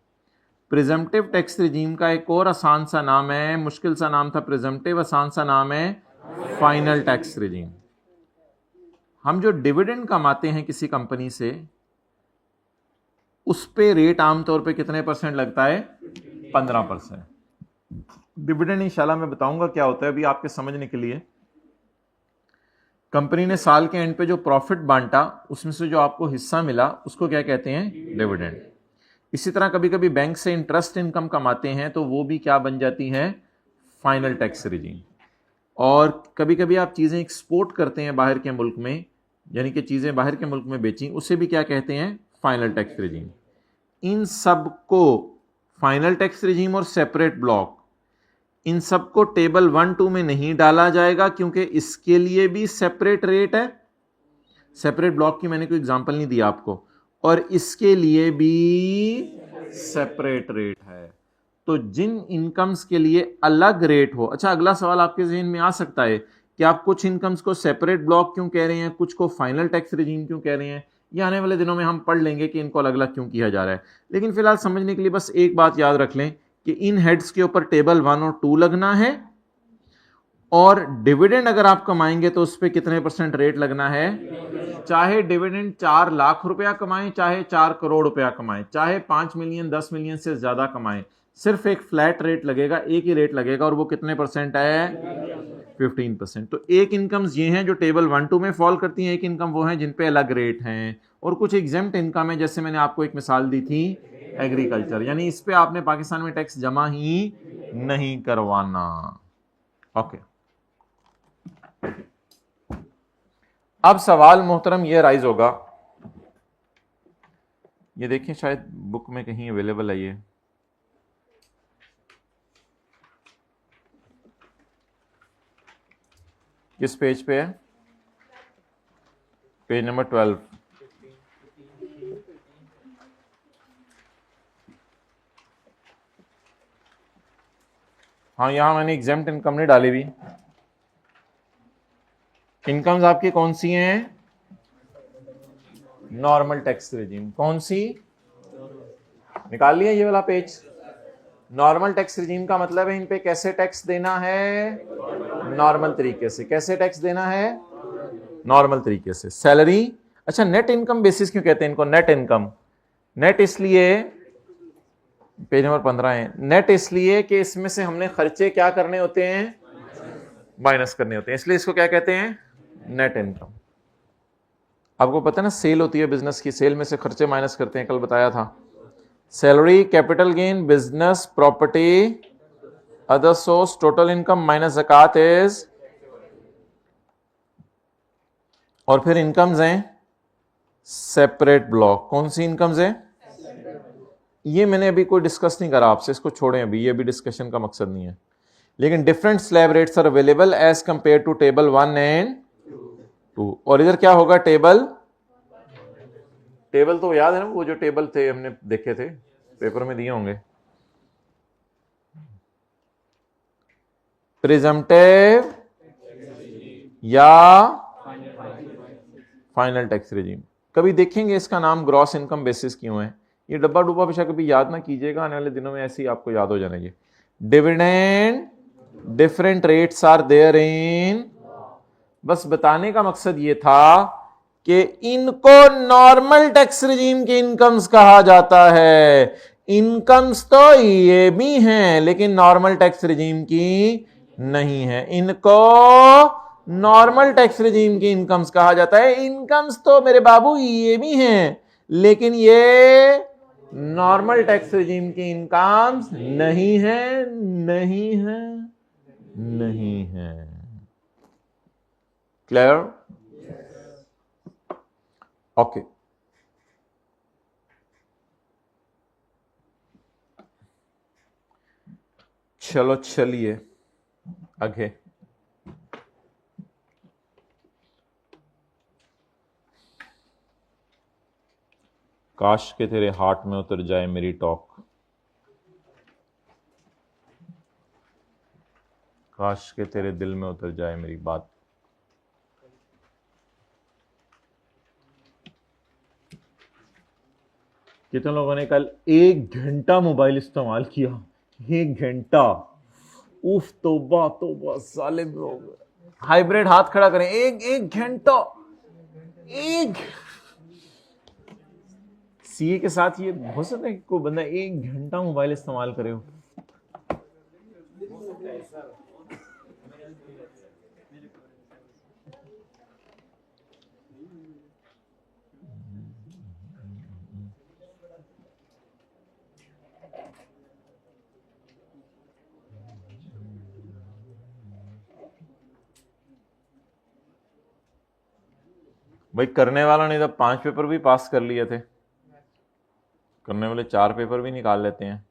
Presumptive tax regime का एक और आसान सा नाम है, मुश्किल सा नाम था प्रिजम्पटिव, आसान सा नाम है फाइनल टैक्स रिजीम। हम जो डिविडेंड कमाते हैं किसी कंपनी से, उस पे रेट आमतौर पे कितने % लगता है? 15%। डिविडेंड इंशाल्लाह मैं बताऊंगा क्या होता है, अभी आपके समझने के लिए। कंपनी ने साल के एंड पे जो प्रॉफिट बांटा, उसमें से जो आपको हिस्सा मिला, उसको क्या कहते हैं? डिविडेंड। इसी तरह कभी कभी बैंक से इंटरेस्ट इनकम कमाते हैं, तो वो भी क्या बन जाती है? Final tax regime. और कभी कभी आप चीजें एक्सपोर्ट करते हैं बाहर के मुल्क में, यानी कि चीजें बाहर के मुल्क में बेची, उसे भी क्या कहते हैं? Final tax regime. इन सब को फाइनल टैक्स रिजीम और सेपरेट ब्लॉक, इन सबको टेबल 1-2 में नहीं डाला जाएगा क्योंकि इसके लिए भी सेपरेट रेट है। सेपरेट ब्लॉक की मैंने कोई एग्जांपल नहीं दिया आपको, और इसके लिए भी सेपरेट रेट है। तो जिन इनकम्स के लिए अलग रेट हो, अच्छा अगला सवाल आपके जहन में आ सकता है कि आप कुछ इनकम्स को सेपरेट ब्लॉक क्यों कह रहे हैं, कुछ को फाइनल टैक्स रिजीम क्यों कह रहे हैं? ये आने वाले दिनों में हम पढ़ लेंगे कि इनको अलग अलग क्यों किया जा रहा है। लेकिन फिलहाल समझने के लिए बस एक बात याद रख लें कि इन हेड्स के ऊपर टेबल 1 और 2 लगना है, और डिविडेंड अगर आप कमाएंगे तो उस पर कितने % रेट लगना है? चाहे डिविडेंड 4 लाख रुपया कमाएं, चाहे 4 करोड़ रुपया कमाएं, चाहे 5 मिलियन 10 मिलियन से ज्यादा कमाएं, सिर्फ एक फ्लैट रेट लगेगा, एक ही रेट लगेगा, और वो कितने % है? 15%। तो एक इनकम्स ये हैं जो टेबल 1-2 में फॉल करती हैं, एक इनकम वो हैं जिन पे अलग रेट हैं, और कुछ एग्जेम्प्ट इनकम है, जैसे मैंने आपको एक मिसाल दी थी एग्रीकल्चर, यानी इस पे आपने पाकिस्तान में टैक्स जमा ही नहीं करवाना। ओके, अब सवाल मोहतरम ये राइज होगा, ये देखिए शायद बुक में कहीं अवेलेबल है, ये किस पेज पे है? Page number 12। हाँ, यहां मैंने एग्जेम्प्ट इनकम नहीं डाली हुई। इनकम्स आपकी कौन सी हैं? Normal tax regime. कौन सी? निकाल लिया ये वाला पेज। नॉर्मल टैक्स रिजीम का मतलब है इन पे कैसे टैक्स देना है? नॉर्मल तरीके से। कैसे टैक्स देना है? नॉर्मल तरीके से। सैलरी, अच्छा नेट इनकम बेसिस क्यों कहते हैं इनको नेट इनकम? नेट इसलिए, पेज नंबर 15 है, नेट इसलिए कि इसमें से हमने खर्चे क्या करने होते हैं? माइनस करने होते हैं, इसलिए इसको क्या कहते हैं? Net income. आपको पता है ना, सेल होती है बिजनेस की, सेल में से खर्चे माइनस करते हैं, कल बताया था। Salary, capital gain, business property, other source, total income minus ज़कात इज, और फिर इनकम्स हैं सेपरेट ब्लॉक। कौन सी इनकम्स हैं? ये मैंने अभी कोई डिस्कस नहीं करा आपसे, इसको छोड़ें अभी, ये भी डिस्कशन का मकसद नहीं है। लेकिन different slab rates are available as compare to table 1 and 2। और इधर क्या होगा? टेबल तो याद है ना, वो जो टेबल थे हमने देखे थे, पेपर में दिए होंगे। प्रिजम्पटिव या फाइनल टैक्स रिजीम। कभी देखेंगे इसका नाम ग्रॉस इनकम बेसिस क्यों है। ये डब्बा डुब्बा पेशा कभी याद ना कीजिएगा, आने वाले दिनों में ऐसे ही आपको याद हो जाना। ये dividend, different rates are there in, बस बताने का मकसद ये था कि इनको नॉर्मल टैक्स रिजीम की इनकम्स कहा जाता है। इनकम्स तो ये भी हैं लेकिन नॉर्मल टैक्स रिजीम की नहीं है, इनको नॉर्मल टैक्स रिजीम की इनकम्स कहा जाता है। इनकम्स तो मेरे बाबू ये भी हैं लेकिन ये नॉर्मल टैक्स रिजीम की इनकम्स नहीं है, नहीं है, नहीं है। क्लियर? ओके, चलो चलिए आगे। काश के तेरे हार्ट में उतर जाए मेरी टॉक, काश के तेरे दिल में उतर जाए मेरी बात। कितने लोगों ने कल 1 घंटा मोबाइल इस्तेमाल किया? 1 घंटा, उफ तौबा तौबा, जालिम लोग। हाइब्रिड हाथ खड़ा करें। एक घंटा, एक सीए के साथ ये हो सकता है कि कोई बंदा 1 घंटा मोबाइल इस्तेमाल करे हो? भाई करने वाला नहीं तो 5 पेपर भी पास कर लिए थे, करने वाले 4 पेपर भी निकाल लेते हैं।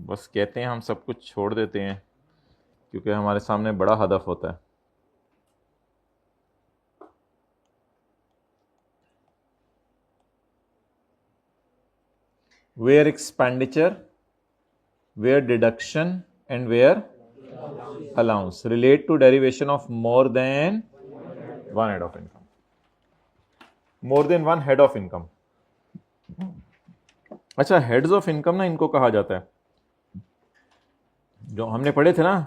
बस कहते हैं हम सब कुछ छोड़ देते हैं क्योंकि हमारे सामने बड़ा हदफ होता है। Where expenditure, where deduction and where allowance relate to derivation of more than one head of income, more than one head of income. अच्छा, हेड्स ऑफ इनकम ना इनको कहा जाता है, जो हमने पढ़े थे ना,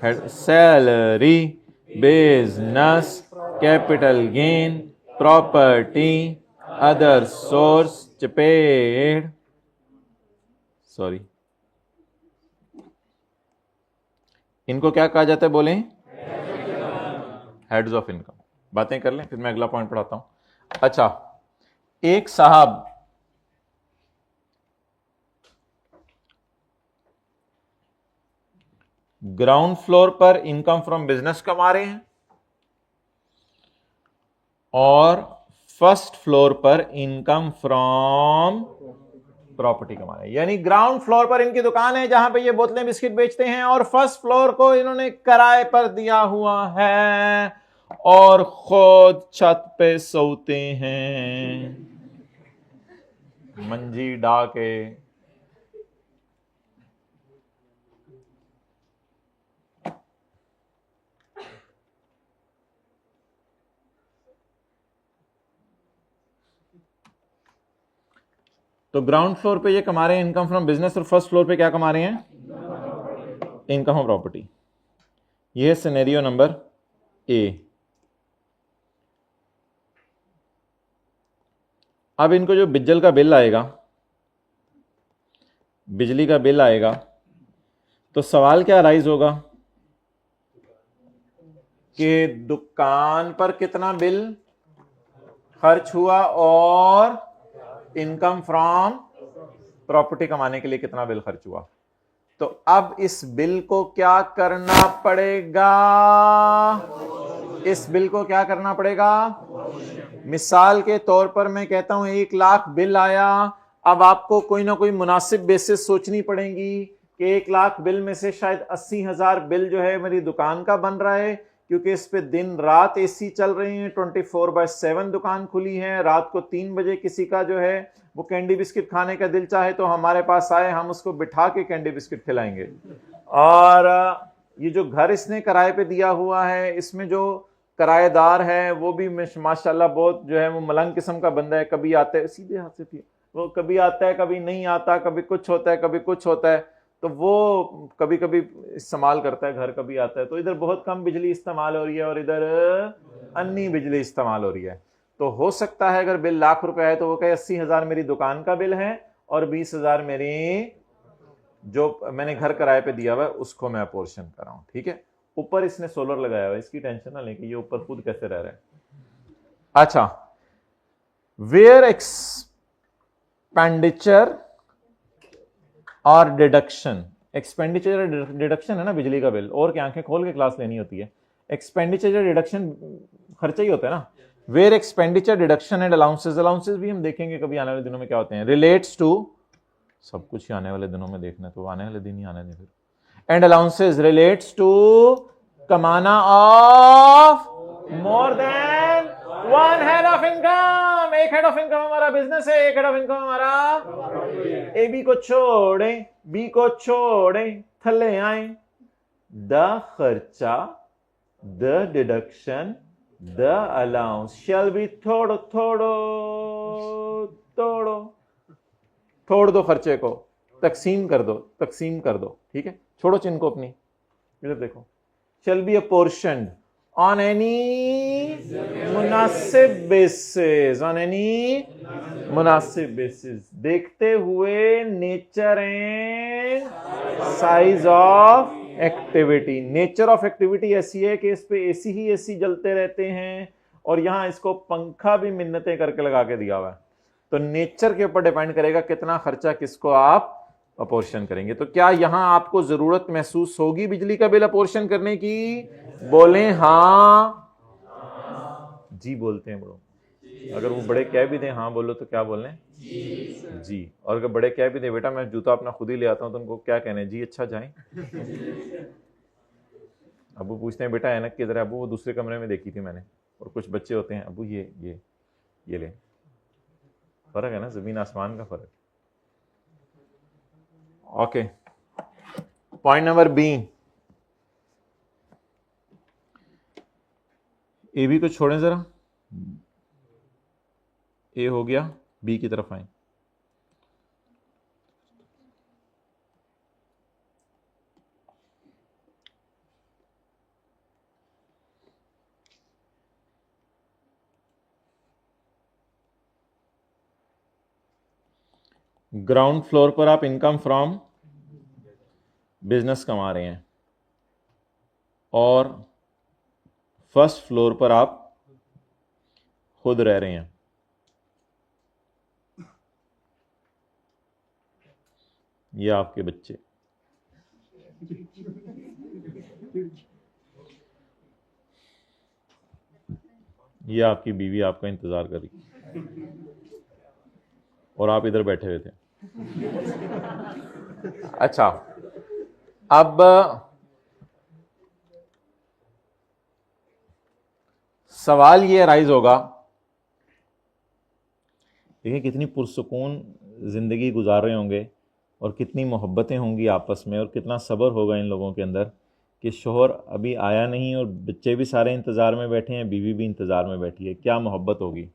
head salary, business, capital gain, property, other source, चपेड़, सॉरी, इनको क्या कहा जाता है बोले? Heads of income. बातें कर लें फिर मैं अगला पॉइंट पढ़ाता हूं। अच्छा, एक साहब ग्राउंड फ्लोर पर इनकम फ्रॉम बिजनेस कमा रहे हैं और फर्स्ट फ्लोर पर इनकम फ्रॉम प्रॉपर्टी कमा रहे हैं। यानी ग्राउंड फ्लोर पर इनकी दुकान है जहां पे ये बोतलें बिस्किट बेचते हैं और फर्स्ट फ्लोर को इन्होंने किराए पर दिया हुआ है और खुद छत पे सोते हैं मंजी डा के। तो ग्राउंड फ्लोर पे ये कमा रहे हैं इनकम फ्रॉम बिजनेस और फर्स्ट फ्लोर पे क्या कमा रहे हैं? Income of property. ये है सिनेरियो नंबर ए। अब इनको जो बिजली का बिल आएगा, बिजली का बिल आएगा, तो सवाल क्या राइज होगा कि दुकान पर कितना बिल खर्च हुआ और इनकम फ्रॉम प्रॉपर्टी कमाने के लिए कितना बिल खर्च हुआ। तो अब इस बिल को क्या करना पड़ेगा? इस बिल को क्या करना पड़ेगा? मिसाल के तौर पर मैं कहता हूं 1 लाख बिल आया। अब आपको कोई ना कोई मुनासिब बेसिस सोचनी पड़ेगी कि 1 लाख बिल में से शायद 80,000 बिल जो है मेरी दुकान का बन रहा है, क्योंकि इस पे दिन रात एसी चल रहे हैं, 24/7 दुकान खुली है। रात को 3 बजे किसी का जो है वो कैंडी बिस्किट खाने का दिल चाहे तो हमारे पास आए, हम उसको बिठा के कैंडी बिस्किट खिलाएंगे। और ये जो घर इसने किराए पे दिया हुआ है, इसमें जो किराएदार है वो भी माशाल्लाह बहुत जो है वो मलंग किस्म का बंदा है। कभी आता है सीधे हाथ से, वो कभी आता है कभी नहीं आता, कभी कुछ होता है कभी कुछ होता है, तो वो कभी कभी इस्तेमाल करता है घर, कभी आता है। तो इधर बहुत कम बिजली इस्तेमाल हो रही है और इधर अन्नी बिजली इस्तेमाल हो रही है। तो हो सकता है अगर बिल लाख रुपए है तो वो कहे 80,000 मेरी दुकान का बिल है और 20,000 मेरी जो मैंने घर किराए पे दिया हुआ है उसको मैं अपोर्शन कर रहा हूं। ठीक है, ऊपर इसने सोलर लगाया हुआ है, इसकी टेंशन ना लेके, ये ऊपर खुद कैसे रह रहा है। अच्छा, वेयर एक्सपेंडिचर और डिडक्शन, एक्सपेंडिचर डिडक्शन है ना बिजली का बिल, और क्या आंखें खोल के क्लास लेनी होती है। एक्सपेंडिचर डिडक्शन खर्चा ही होता है ना। Where expenditure deduction and allowances, allowances भी हम देखेंगे कभी आने वाले दिनों में क्या होते हैं। रिलेट्स टू, सब कुछ ही आने वाले दिनों में देखना, तो आने वाले दिन ही आने दें फिर। And allowances relates to common of more then 1 head of income. 1 head of income हमारा बिजनेस है, 1 हेड ऑफ इनकम हमारा ए बी को छोड़े, बी को छोड़े, थले आए। द खर्चा, the deduction, the allowance shall be थोड़ो थोड़ो तोड़ो, तोड़ दो खर्चे को, तकसीम कर दो, तकसीम कर दो। ठीक है, छोड़ो चिन्ह को अपनी, इधर देखो। शैल बी अपोर्शन्ड on any मुनासिब बेसिस, on any मुनासिब बेसिस, देखते हुए nature and size of activity. Nature of activity ऐसी है कि इस पे एसी ही एसी जलते रहते हैं और यहां इसको पंखा भी मिन्नतें करके लगा के दिया हुआ है। तो नेचर के ऊपर डिपेंड करेगा कितना खर्चा किसको आप अपोर्शन करेंगे। तो क्या यहां आपको जरूरत महसूस होगी बिजली का बिल अपोर्शन करने की? बोलें हाँ। जी बोलते हैं बड़ों। अगर वो बड़े कह भी दें हाँ बोलो तो क्या बोलें? जी। और अगर बड़े कह भी दें बेटा मैं जूता अपना खुद ही ले आता हूं, तो उनको क्या कहने? जी अच्छा जाएं। अबू पूछते हैं बेटा ऐनक किधर है? अबू वो दूसरे कमरे में देखी थी मैंने। और कुछ बच्चे होते हैं अबू ये ले। फर्क है ना, जमीन आसमान का फर्क। Okay, point number B. A B को छोड़ें जरा, ए हो गया, बी की तरफ आए। ग्राउंड फ्लोर पर आप इनकम फ्रॉम बिजनेस कमा रहे हैं और फर्स्ट फ्लोर पर आप खुद रह रहे हैं। ये आपके बच्चे, ये आपकी बीवी आपका इंतजार कर रही और आप इधर बैठे हुए थे। अच्छा, अब सवाल ये अराइज होगा, देखिए कितनी पुरसुकून जिंदगी गुजार रहे होंगे और कितनी मोहब्बतें होंगी आपस में और कितना सब्र होगा इन लोगों के अंदर कि शोहर अभी आया नहीं और बच्चे भी सारे इंतजार में बैठे हैं, बीवी भी इंतजार में बैठी है। क्या मोहब्बत होगी।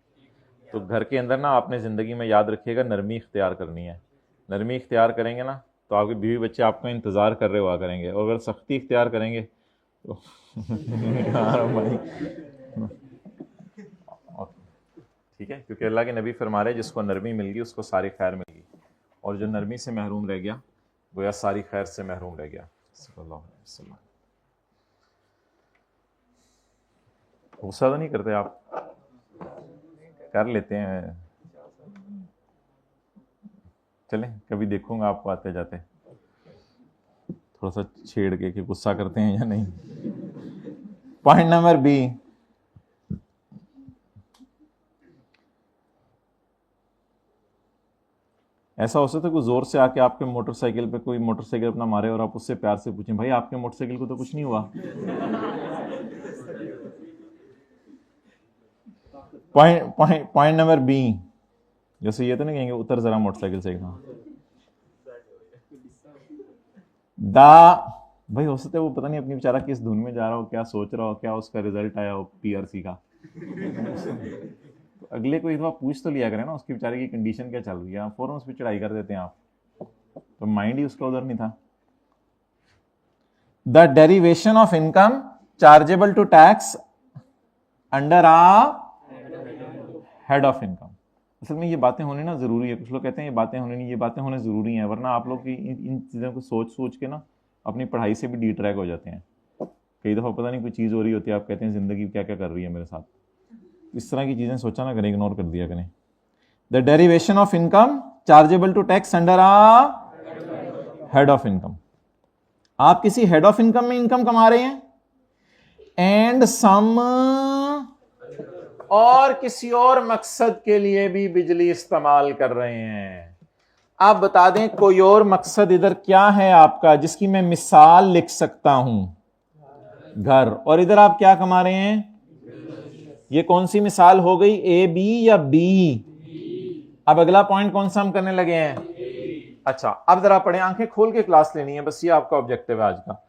तो घर के अंदर ना आपने ज़िंदगी में याद रखिएगा नरमी इख्तियार करनी है। नरमी इख्तियार करेंगे ना तो आपके बीवी बच्चे आपका इंतज़ार कर रहे हुआ करेंगे, और अगर सख्ती इख्तियार करेंगे तो ठीक है, क्योंकि अल्लाह के नबी फरमा रहे जिसको नरमी मिल गई उसको सारी खैर मिल गई, और जो नरमी से महरूम रह गया गोया सारी खैर से महरूम रह गया। सल्लल्लाहु अलैहि वसल्लम। गुस्सा तो नहीं करते आप? कर लेते हैं। चलें कभी देखूंगा आपको आते जाते थोड़ा सा छेड़ के कि गुस्सा करते हैं या नहीं। पॉइंट नंबर बी, ऐसा हो सकता है कोई जोर से आके आपके मोटरसाइकिल पे कोई मोटरसाइकिल अपना मारे और आप उससे प्यार से पूछें भाई आपके मोटरसाइकिल को तो कुछ नहीं हुआ। पॉइंट नंबर बी, जैसे ये तो नहीं कहेंगे उतर जरा मोटरसाइकिल से एकदम भाई हो सकता है वो पता नहीं अपनी बेचारा किस धुन में जा रहा हो, क्या सोच रहा हो, क्या उसका रिजल्ट आया हो पीआरसी का। तो अगले को एक दफा पूछ तो लिया करें ना उसकी बेचारे की कंडीशन क्या चल रही है, फौरन उस पर चढ़ाई कर देते हैं आप, तो माइंड ही उसका उधर नहीं था। The derivation of income chargeable to tax under a head of income. असल में ये बातें होनी ना जरूरी है। कुछ लोग कहते हैं ये बातें होनी नहीं, ये बातें होने जरूरी हैं, वरना आप लोग की इन चीज़ों को सोच सोच के ना अपनी पढ़ाई से भी डिट्रैक हो जाते हैं। कई दफ़ा पता नहीं कोई चीज़ हो रही होती है, आप कहते हैं ज़िंदगी क्या क्या कर रही है मेरे साथ। इस तरह की चीज़ें सोचा ना करें, इग्नोर कर दिया करें। The derivation of income chargeable to tax under a head of income. आप किसी हेड ऑफ इनकम में इनकम कमा रहे हैं एंड सम और किसी और मकसद के लिए भी बिजली इस्तेमाल कर रहे हैं। आप बता दें कोई और मकसद इधर क्या है आपका जिसकी मैं मिसाल लिख सकता हूं? घर। और इधर आप क्या कमा रहे हैं? ये कौन सी मिसाल हो गई, ए बी या बी? अब अगला पॉइंट कौन सा हम करने लगे हैं? अच्छा, अब जरा पढ़े, आंखें खोल के क्लास लेनी है, बस ये आपका ऑब्जेक्टिव है आज का।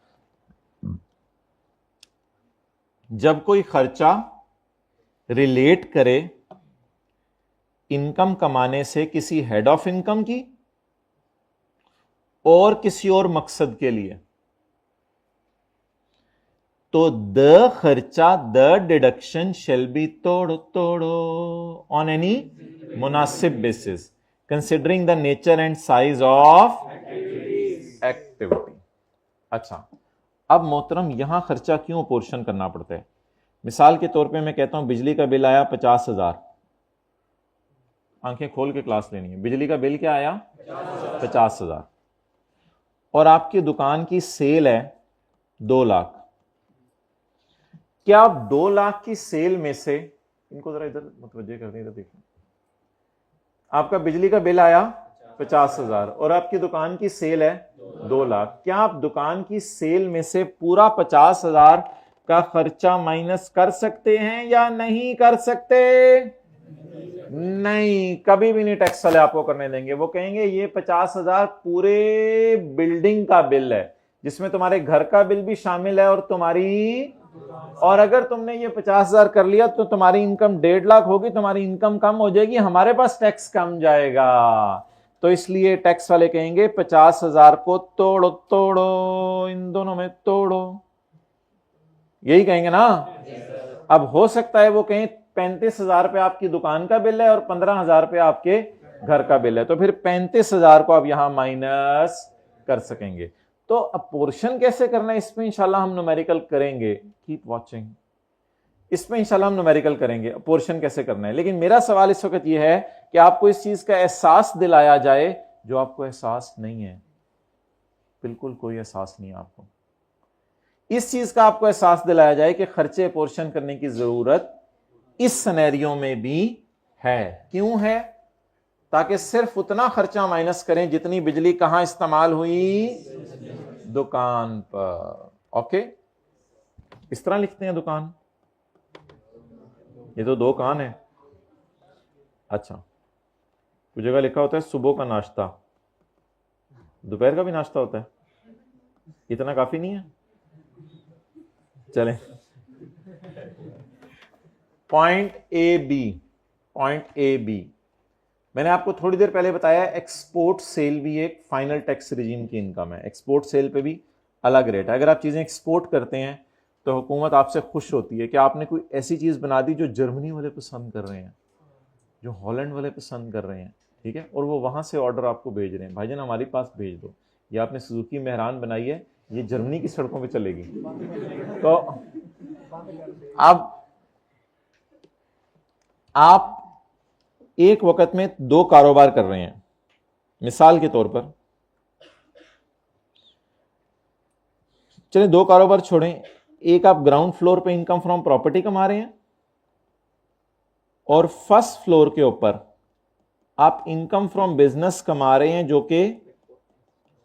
जब कोई खर्चा रिलेट करे इनकम कमाने से किसी हेड ऑफ इनकम की और किसी और मकसद के लिए, तो द खर्चा द डिडक्शन शेल बी तोड़ो ऑन एनी मुनासिब basis considering the nature and size of activity. अच्छा, अब मोहतरम यहां खर्चा क्यों पोर्शन करना पड़ता है? मिसाल के तौर पे मैं कहता हूं बिजली का बिल आया 50,000। आंखें खोल के क्लास लेनी है। बिजली का बिल क्या आया? 50,000। और आपकी दुकान की सेल है 2 लाख, क्या आप 2 लाख की सेल में से, इनको जरा इधर मुतवज्जे कर दें, इधर देखिए, आपका बिजली का बिल आया 50,000 और आपकी दुकान की सेल है 2 लाख, क्या आप दुकान की सेल में से पूरा 50,000 का खर्चा माइनस कर सकते हैं या नहीं कर सकते? नहीं, कभी भी नहीं टैक्स वाले आपको करने देंगे। वो कहेंगे ये 50,000 पूरे बिल्डिंग का बिल है, जिसमें तुम्हारे घर का बिल भी शामिल है और तुम्हारी, और अगर तुमने ये 50,000 कर लिया तो तुम्हारी इनकम 1.5 लाख होगी, तुम्हारी इनकम कम हो जाएगी, हमारे पास टैक्स कम जाएगा। तो इसलिए टैक्स वाले कहेंगे 50,000 को तोड़ो तोड़ो, इन दोनों में तोड़ो, यही कहेंगे ना। अब हो सकता है वो कहें 35,000 पे आपकी दुकान का बिल है और 15,000 पे आपके घर का बिल है, तो फिर 35,000 को आप यहां माइनस कर सकेंगे। तो अब पोर्शन कैसे करना है, इसमें इंशाल्लाह हम न्यूमेरिकल करेंगे, कीप वॉचिंग, इसमें इंशाल्लाह हम न्यूमेरिकल करेंगे पोर्शन कैसे करना है। लेकिन मेरा सवाल इस वक्त यह है कि आपको इस चीज का एहसास दिलाया जाए जो आपको एहसास नहीं है, बिल्कुल कोई एहसास नहीं है आपको, इस चीज का आपको एहसास दिलाया जाए कि खर्चे पोर्शन करने की जरूरत इस सिनेरियो में भी है। क्यों है? ताकि सिर्फ उतना खर्चा माइनस करें जितनी बिजली कहां इस्तेमाल हुई, दुकान पर। ओके, इस तरह लिखते हैं दुकान, ये तो 2 कान है। अच्छा, कुछ जगह लिखा होता है सुबह का नाश्ता, दोपहर का भी नाश्ता होता है, इतना काफी नहीं है? चलें, पॉइंट ए बी, मैंने आपको थोड़ी देर पहले बताया एक्सपोर्ट सेल भी एक फाइनल टैक्स रिजीम की इनकम है, एक्सपोर्ट सेल पे भी अलग रेट है। अगर आप चीजें एक्सपोर्ट करते हैं तो हुकूमत आपसे खुश होती है कि आपने कोई ऐसी चीज बना दी जो जर्मनी वाले पसंद कर रहे हैं, जो हॉलैंड वाले पसंद कर रहे हैं, ठीक है, और वो वहां से ऑर्डर आपको भेज रहे हैं, भाईजान हमारे पास भेज दो, ये आपने सुजुकी मेहरान बनाई है, ये जर्मनी की सड़कों पे चलेगी। तो अब आप एक वक्त में 2 कारोबार कर रहे हैं, मिसाल के तौर पर, चलिए 2 कारोबार छोड़ें, एक आप ग्राउंड फ्लोर पे इनकम फ्रॉम प्रॉपर्टी कमा रहे हैं और फर्स्ट फ्लोर के ऊपर आप इनकम फ्रॉम बिजनेस कमा रहे हैं जो कि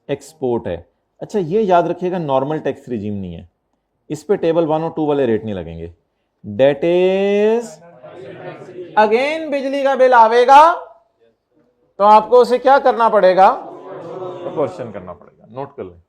एक्सपोर्ट है। अच्छा, ये याद रखिएगा नॉर्मल टैक्स रिजीम नहीं है, इस पे टेबल 1 और 2 वाले रेट नहीं लगेंगे, डेट इज अगेन बिजली का बिल आवेगा तो आपको उसे क्या करना पड़ेगा, प्रोपोर्शन करना पड़ेगा। नोट कर लें।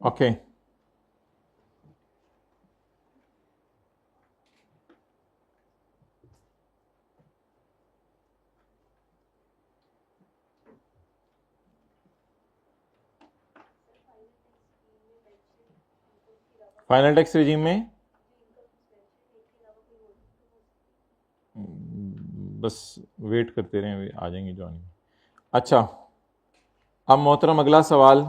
ओके, फाइनल टैक्स रिजीम में बस वेट करते रहें, वे आ जाएंगे जो आएंगे। अच्छा, अब मोहतरम अगला सवाल,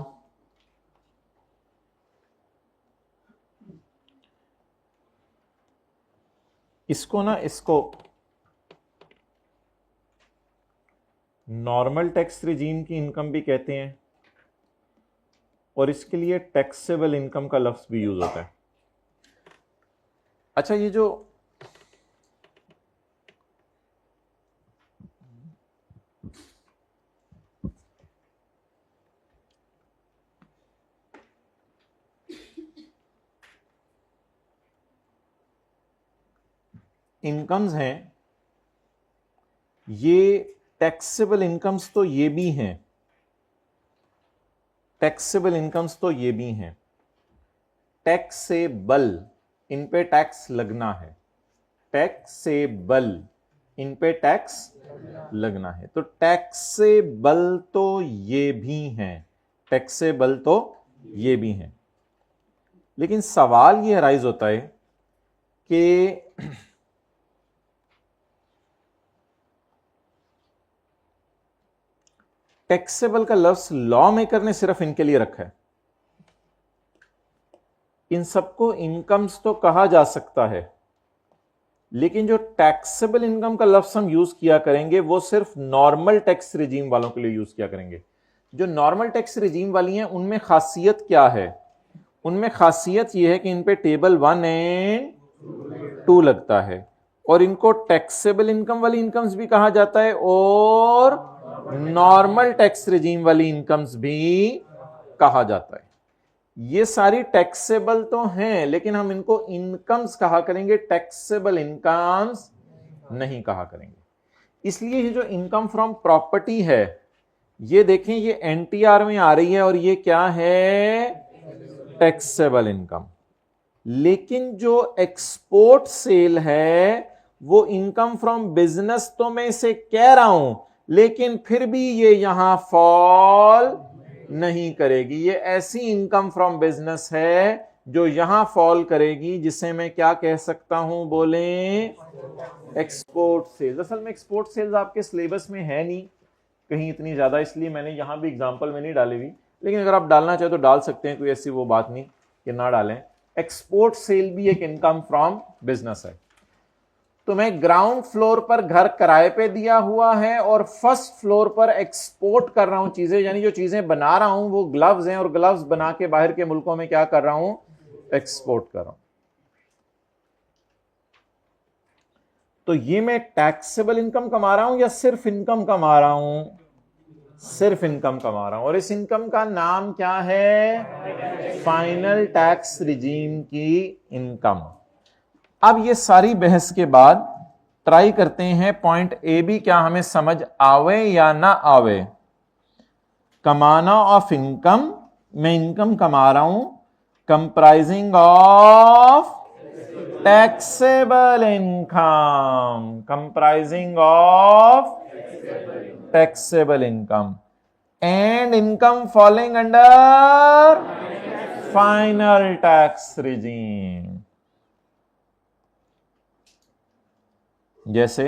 इसको नॉर्मल टैक्स रिजीम की इनकम भी कहते हैं और इसके लिए टैक्सेबल इनकम का लफ्ज भी यूज होता है। अच्छा, ये जो इनकम्स हैं, ये टैक्सेबल इनकम्स तो ये भी हैं, टैक्सेबल इनकम्स तो ये भी हैं, टैक्सेबल, इन पे टैक्स लगना है, टैक्सेबल, इन पे टैक्स लगना है, तो टैक्सेबल तो ये भी हैं, टैक्सेबल तो ये भी हैं। लेकिन सवाल ये अराइज होता है कि टैक्सेबल का लफ्ज लॉ मेकर ने सिर्फ इनके लिए रखा है, इन सबको इनकम्स तो कहा जा सकता है, लेकिन जो टैक्सेबल इनकम का लफ्ज हम यूज किया करेंगे वो सिर्फ नॉर्मल टैक्स रिजीम वालों के लिए यूज किया करेंगे। जो नॉर्मल टैक्स रिजीम वाली हैं उनमें खासियत क्या है? उनमें खासियत यह है कि इन पे टेबल 1 एंड 2 लगता है और इनको टैक्सेबल इनकम वाली इनकम्स भी कहा जाता है और नॉर्मल टैक्स रिजीम वाली इनकम्स भी कहा जाता है। ये सारी टैक्सेबल तो हैं, लेकिन हम इनको इनकम्स कहा करेंगे, टैक्सेबल इनकम्स नहीं कहा करेंगे। इसलिए ये जो इनकम फ्रॉम प्रॉपर्टी है, ये देखें, ये एनटीआर में आ रही है और ये क्या है? Taxable income. लेकिन जो एक्सपोर्ट सेल है वो इनकम फ्रॉम बिजनेस तो मैं इसे कह रहा हूं, लेकिन फिर भी ये यहां फॉल नहीं करेगी। ये ऐसी इनकम फ्रॉम बिजनेस है जो यहां फॉल करेगी, जिसे मैं क्या कह सकता हूं? बोले, एक्सपोर्ट सेल्स। असल में एक्सपोर्ट सेल्स आपके सिलेबस में है नहीं कहीं इतनी ज्यादा, इसलिए मैंने यहां भी एग्जांपल में नहीं डाली हुई, लेकिन अगर आप डालना चाहे तो डाल सकते हैं, कोई ऐसी वो बात नहीं कि ना डालें। एक्सपोर्ट सेल भी एक इनकम फ्रॉम बिजनेस है। तो मैं ग्राउंड फ्लोर पर घर किराए पे दिया हुआ है और फर्स्ट फ्लोर पर एक्सपोर्ट कर रहा हूं चीजें, यानी जो चीजें बना रहा हूं वो ग्लव्स हैं और ग्लव्स बना के बाहर के मुल्कों में क्या कर रहा हूं? एक्सपोर्ट कर रहा हूं। तो ये मैं टैक्सेबल इनकम कमा रहा हूं या सिर्फ इनकम कमा रहा हूं? सिर्फ इनकम कमा रहा हूं। और इस इनकम का नाम क्या है? फाइनल टैक्स रिजीम की इनकम। अब ये सारी बहस के बाद ट्राई करते हैं पॉइंट ए बी क्या हमें समझ आवे या ना आवे। कमाना ऑफ इनकम, मैं इनकम कमा रहा हूं comprising of taxable income, comprising of taxable income and income falling under final tax regime. जैसे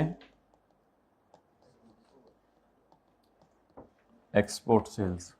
एक्सपोर्ट सेल्स,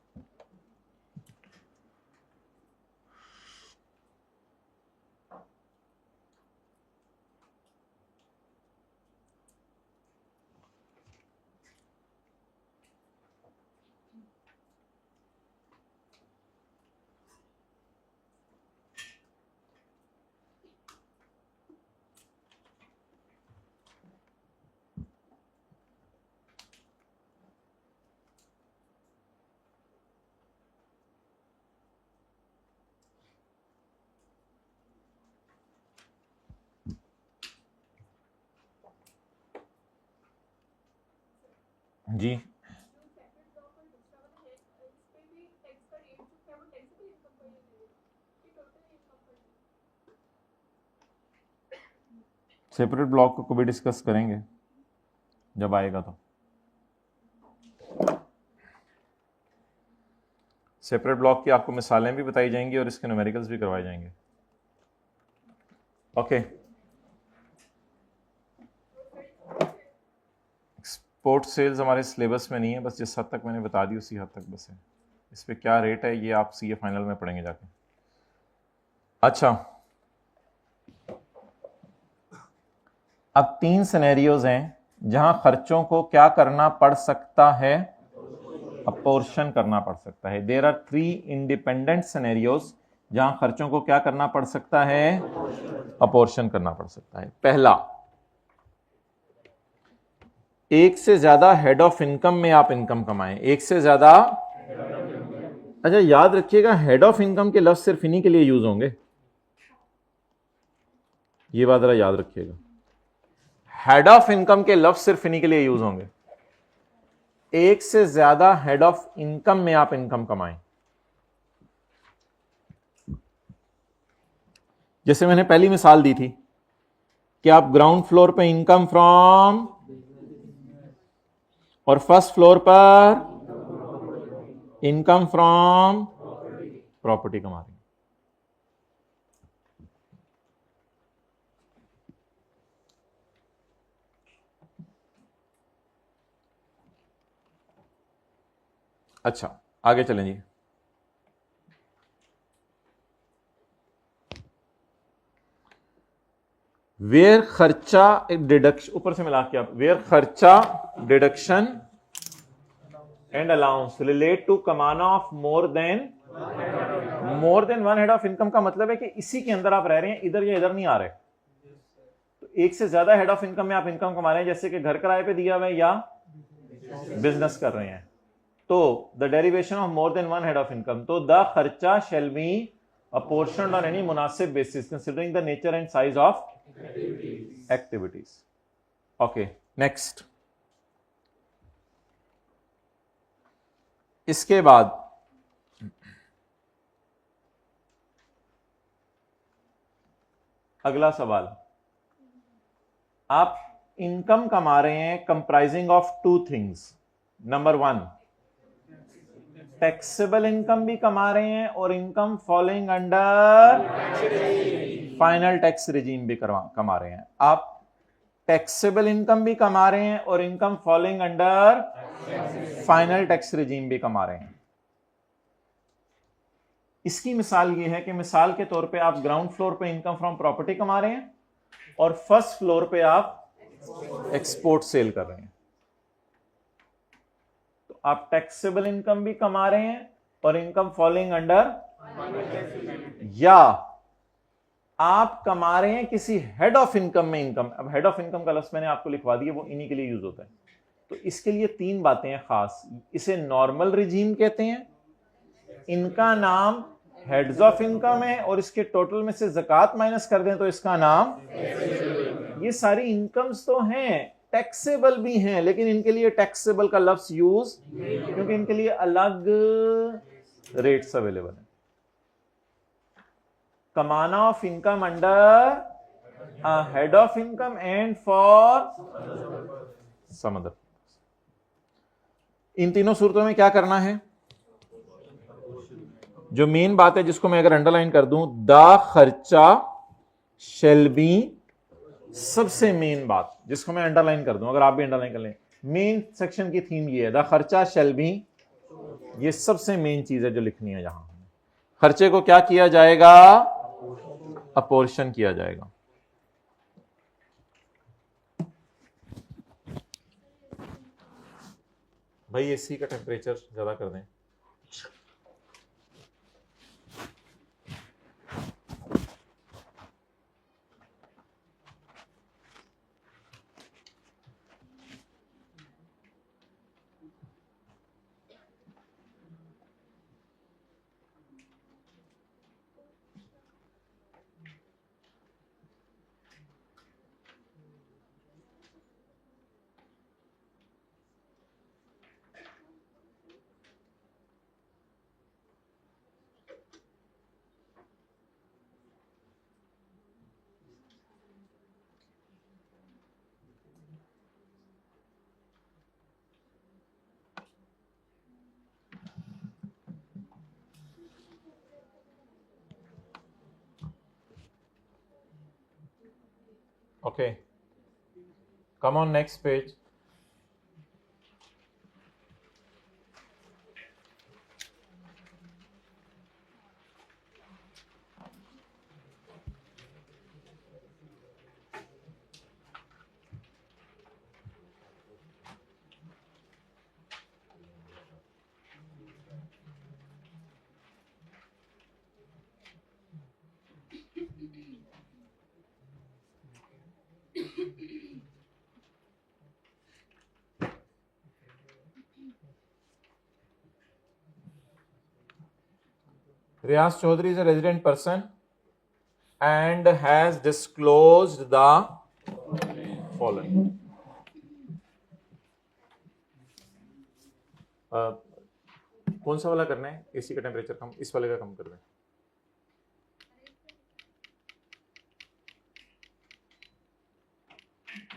जी सेपरेट ब्लॉक को कभी डिस्कस करेंगे जब आएगा तो। सेपरेट ब्लॉक की आपको मिसालें भी बताई जाएंगी और इसके न्यूमेरिकल्स भी करवाए जाएंगे। ओके, एक्सपोर्ट सेल्स हमारे सिलेबस में नहीं है, बस जिस हद तक मैंने बता दी उसी हद तक बस है। इस पे क्या रेट है ये आप सीए फाइनल में पढ़ेंगे जाके। अच्छा, अब 3 सिनेरियोज हैं जहां खर्चों को क्या करना पड़ सकता है, अपोर्शन करना पड़ सकता है। देयर आर 3 इंडिपेंडेंट सिनेरियोज जहां खर्चों को क्या करना पड़ सकता है, अपोर्शन करना पड़ सकता है। पहला, एक से ज्यादा हेड ऑफ इनकम में आप इनकम कमाएं, एक से ज्यादा। अच्छा याद रखिएगा, हेड ऑफ इनकम के लफ्ज सिर्फ इन्हीं के लिए यूज होंगे, ये बात जरा याद रखिएगा। हेड ऑफ इनकम के लफ्ज सिर्फ इन्हीं के लिए यूज होंगे। एक से ज्यादा हेड ऑफ इनकम में आप इनकम कमाएं। जैसे मैंने पहली मिसाल दी थी कि आप ग्राउंड फ्लोर पे इनकम फ्रॉम और फर्स्ट फ्लोर पर इनकम फ्रॉम प्रॉपर्टी कमा रहे हैं। अच्छा आगे चलें जी। वेयर खर्चा एक डिडक्शन, ऊपर से मिला के आप, वेयर खर्चा deduction and allowance relate to common of more than one head of income का मतलब है कि इसी के अंदर आप रह रहे हैं, इधर या इधर नहीं आ रहे। तो एक से ज्यादा हेड ऑफ इनकम में आप इनकम कमा रहे हैं, जैसे कि घर किराए पे दिया हुआ है या बिजनेस कर रहे हैं। तो the derivation of more than one head of income, तो द खर्चा शैल बी अपोर्शनड ऑन एनी मुनासिब basis considering the nature and size of activities. Okay next, इसके बाद अगला सवाल, आप इनकम कमा रहे हैं comprising of 2 things. Number 1, taxable income भी कमा रहे हैं और income following under final tax regime भी कमा रहे हैं। आप टैक्सेबल इनकम भी कमा रहे हैं और income following under final tax regime भी कमा रहे हैं। इसकी मिसाल ये है कि मिसाल के तौर पे आप ग्राउंड फ्लोर पे इनकम फ्रॉम प्रॉपर्टी कमा रहे हैं और फर्स्ट फ्लोर पे आप एक्सपोर्ट सेल कर रहे हैं। तो आप टैक्सेबल इनकम भी कमा रहे हैं और इनकम फॉलोइंग अंडर, या आप कमा रहे हैं किसी हेड ऑफ इनकम में इनकम। अब हेड ऑफ इनकम का लफ्ज मैंने आपको लिखवा दिया, वो इन्हीं के लिए यूज होता है। तो इसके लिए 3 बातें हैं खास। इसे नॉर्मल रिजीम कहते हैं, इनका नाम हेड्स ऑफ इनकम है और इसके टोटल में से ज़कात माइनस कर दें तो इसका नाम, ये सारी इनकम्स तो हैं, टैक्सेबल भी हैं, लेकिन इनके लिए टैक्सेबल का लफ्ज यूज, क्योंकि इनके लिए अलग रेट्स अवेलेबल हैं। Common of income under head of income and for some other. इन तीनों सूरतों में क्या करना है? जो मेन बात है जिसको मैं अगर अंडरलाइन कर दूं, द खर्चा शैल बी, सबसे मेन बात जिसको मैं अंडरलाइन कर दूं, अगर आप भी अंडरलाइन कर लें, मेन सेक्शन की थीम ये है, द खर्चा शैल बी। ये सबसे मेन चीज है जो लिखनी है। यहां खर्चे को क्या किया जाएगा? अपोर्शन किया जाएगा। भाई एसी का टेम्परेचर ज्यादा कर दें। Okay, come on next page. Riyaz Chaudhary is a resident person and has disclosed the following. कौन सा वाला करना है? एसी का टेम्परेचर कम, इस वाले का कम कर दें।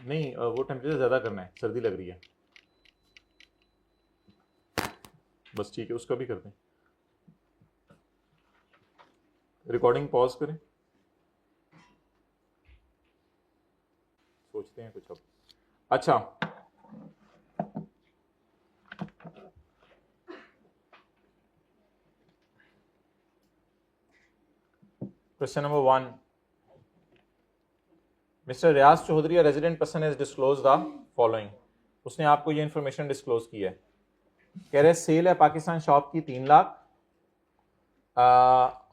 नहीं, वो टेम्परेचर ज्यादा करना है, सर्दी लग रही है। बस ठीक है, उसका भी कर दें। रिकॉर्डिंग पॉज करें, सोचते हैं कुछ अब। अच्छा, question number 1, Mister Riyaz Chaudhary, resident person has disclose the following. उसने आपको ये इंफॉर्मेशन डिस्क्लोज की है। कह रहे सेल है पाकिस्तान शॉप की 3 लाख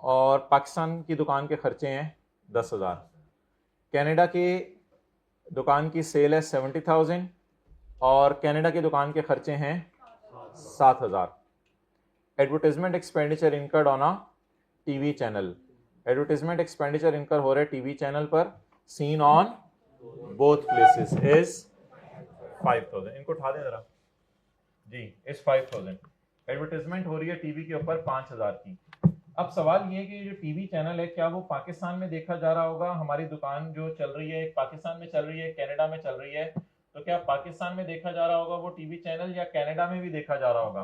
और पाकिस्तान की दुकान के खर्चे हैं 10,000। कनाडा की दुकान की सेल है 70,000 और कनाडा की दुकान के खर्चे हैं 7,000। Advertisement expenditure incurred on a TV channel. Advertisement expenditure incur हो रहे टीवी चैनल पर, seen on both places is 5,000। इनको उठा दें जरा जी, इज 5,000। एडवर्टाइजमेंट हो रही है टीवी के ऊपर 5,000 की। अब सवाल ये है कि जो टीवी चैनल है क्या वो पाकिस्तान में देखा जा रहा होगा? हमारी दुकान जो चल रही है पाकिस्तान में चल रही है, कनाडा में चल रही है, तो क्या पाकिस्तान में देखा जा रहा होगा वो टीवी चैनल या कनाडा में भी देखा जा रहा होगा?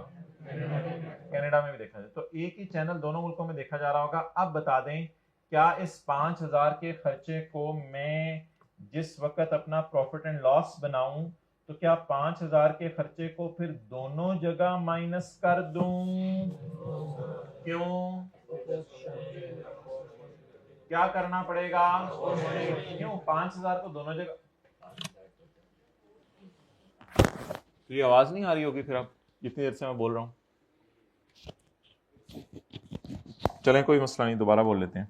कनाडा में भी देखा जाए तो एक ही चैनल दोनों मुल्कों में देखा जा रहा होगा। अब बता दें, क्या इस 5,000 के खर्चे को मैं जिस वक्त अपना प्रॉफिट एंड लॉस बनाऊं तो क्या 5,000 के खर्चे को फिर दोनों जगह माइनस कर दूं? क्यों? क्या करना पड़ेगा? क्यों 5,000 को दोनों जगह? तो ये आवाज नहीं आ रही होगी फिर आप जितनी देर से मैं बोल रहा हूं। चलें, कोई मसला नहीं, दोबारा बोल लेते हैं।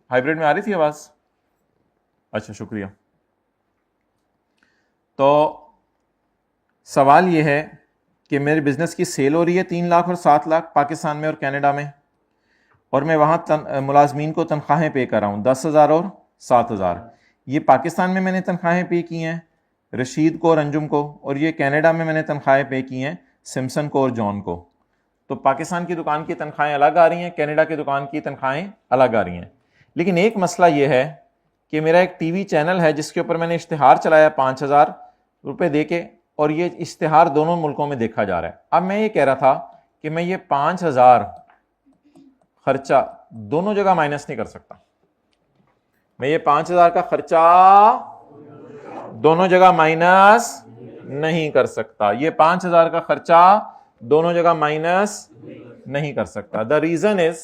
हाइब्रिड में आ रही थी आवाज? अच्छा, शुक्रिया। तो सवाल यह है कि मेरे बिजनेस की सेल हो रही है 3 लाख और 7 लाख पाकिस्तान में और कनाडा में, और मैं वहां मुलाजमीन को तनख्वाहें पे कर रहा हूं 10,000 और 7,000। ये पाकिस्तान में मैंने तनख्वाहें पे की हैं रशीद को और अंजुम को, और ये कनाडा में मैंने तनख्वाहें पे की हैं सिम्सन को और जॉन को। तो पाकिस्तान की दुकान की तनख्वाहें अलग आ रही हैं, कनाडा की दुकान की तनख्वाहें अलग आ रही हैं। लेकिन एक मसला यह है कि मेरा एक टीवी चैनल है जिसके ऊपर मैंने इश्तिहार चलाया 5,000 रुपये दे के, और ये इश्तिहार दोनों मुल्कों में देखा जा रहा है। अब मैं ये कह रहा था कि मैं ये 5,000 खर्चा दोनों जगह माइनस नहीं कर सकता। मैं ये 5,000 का खर्चा दोनों जगह माइनस नहीं कर सकता। ये 5,000 का खर्चा दोनों जगह माइनस नहीं कर सकता। द रीजन इज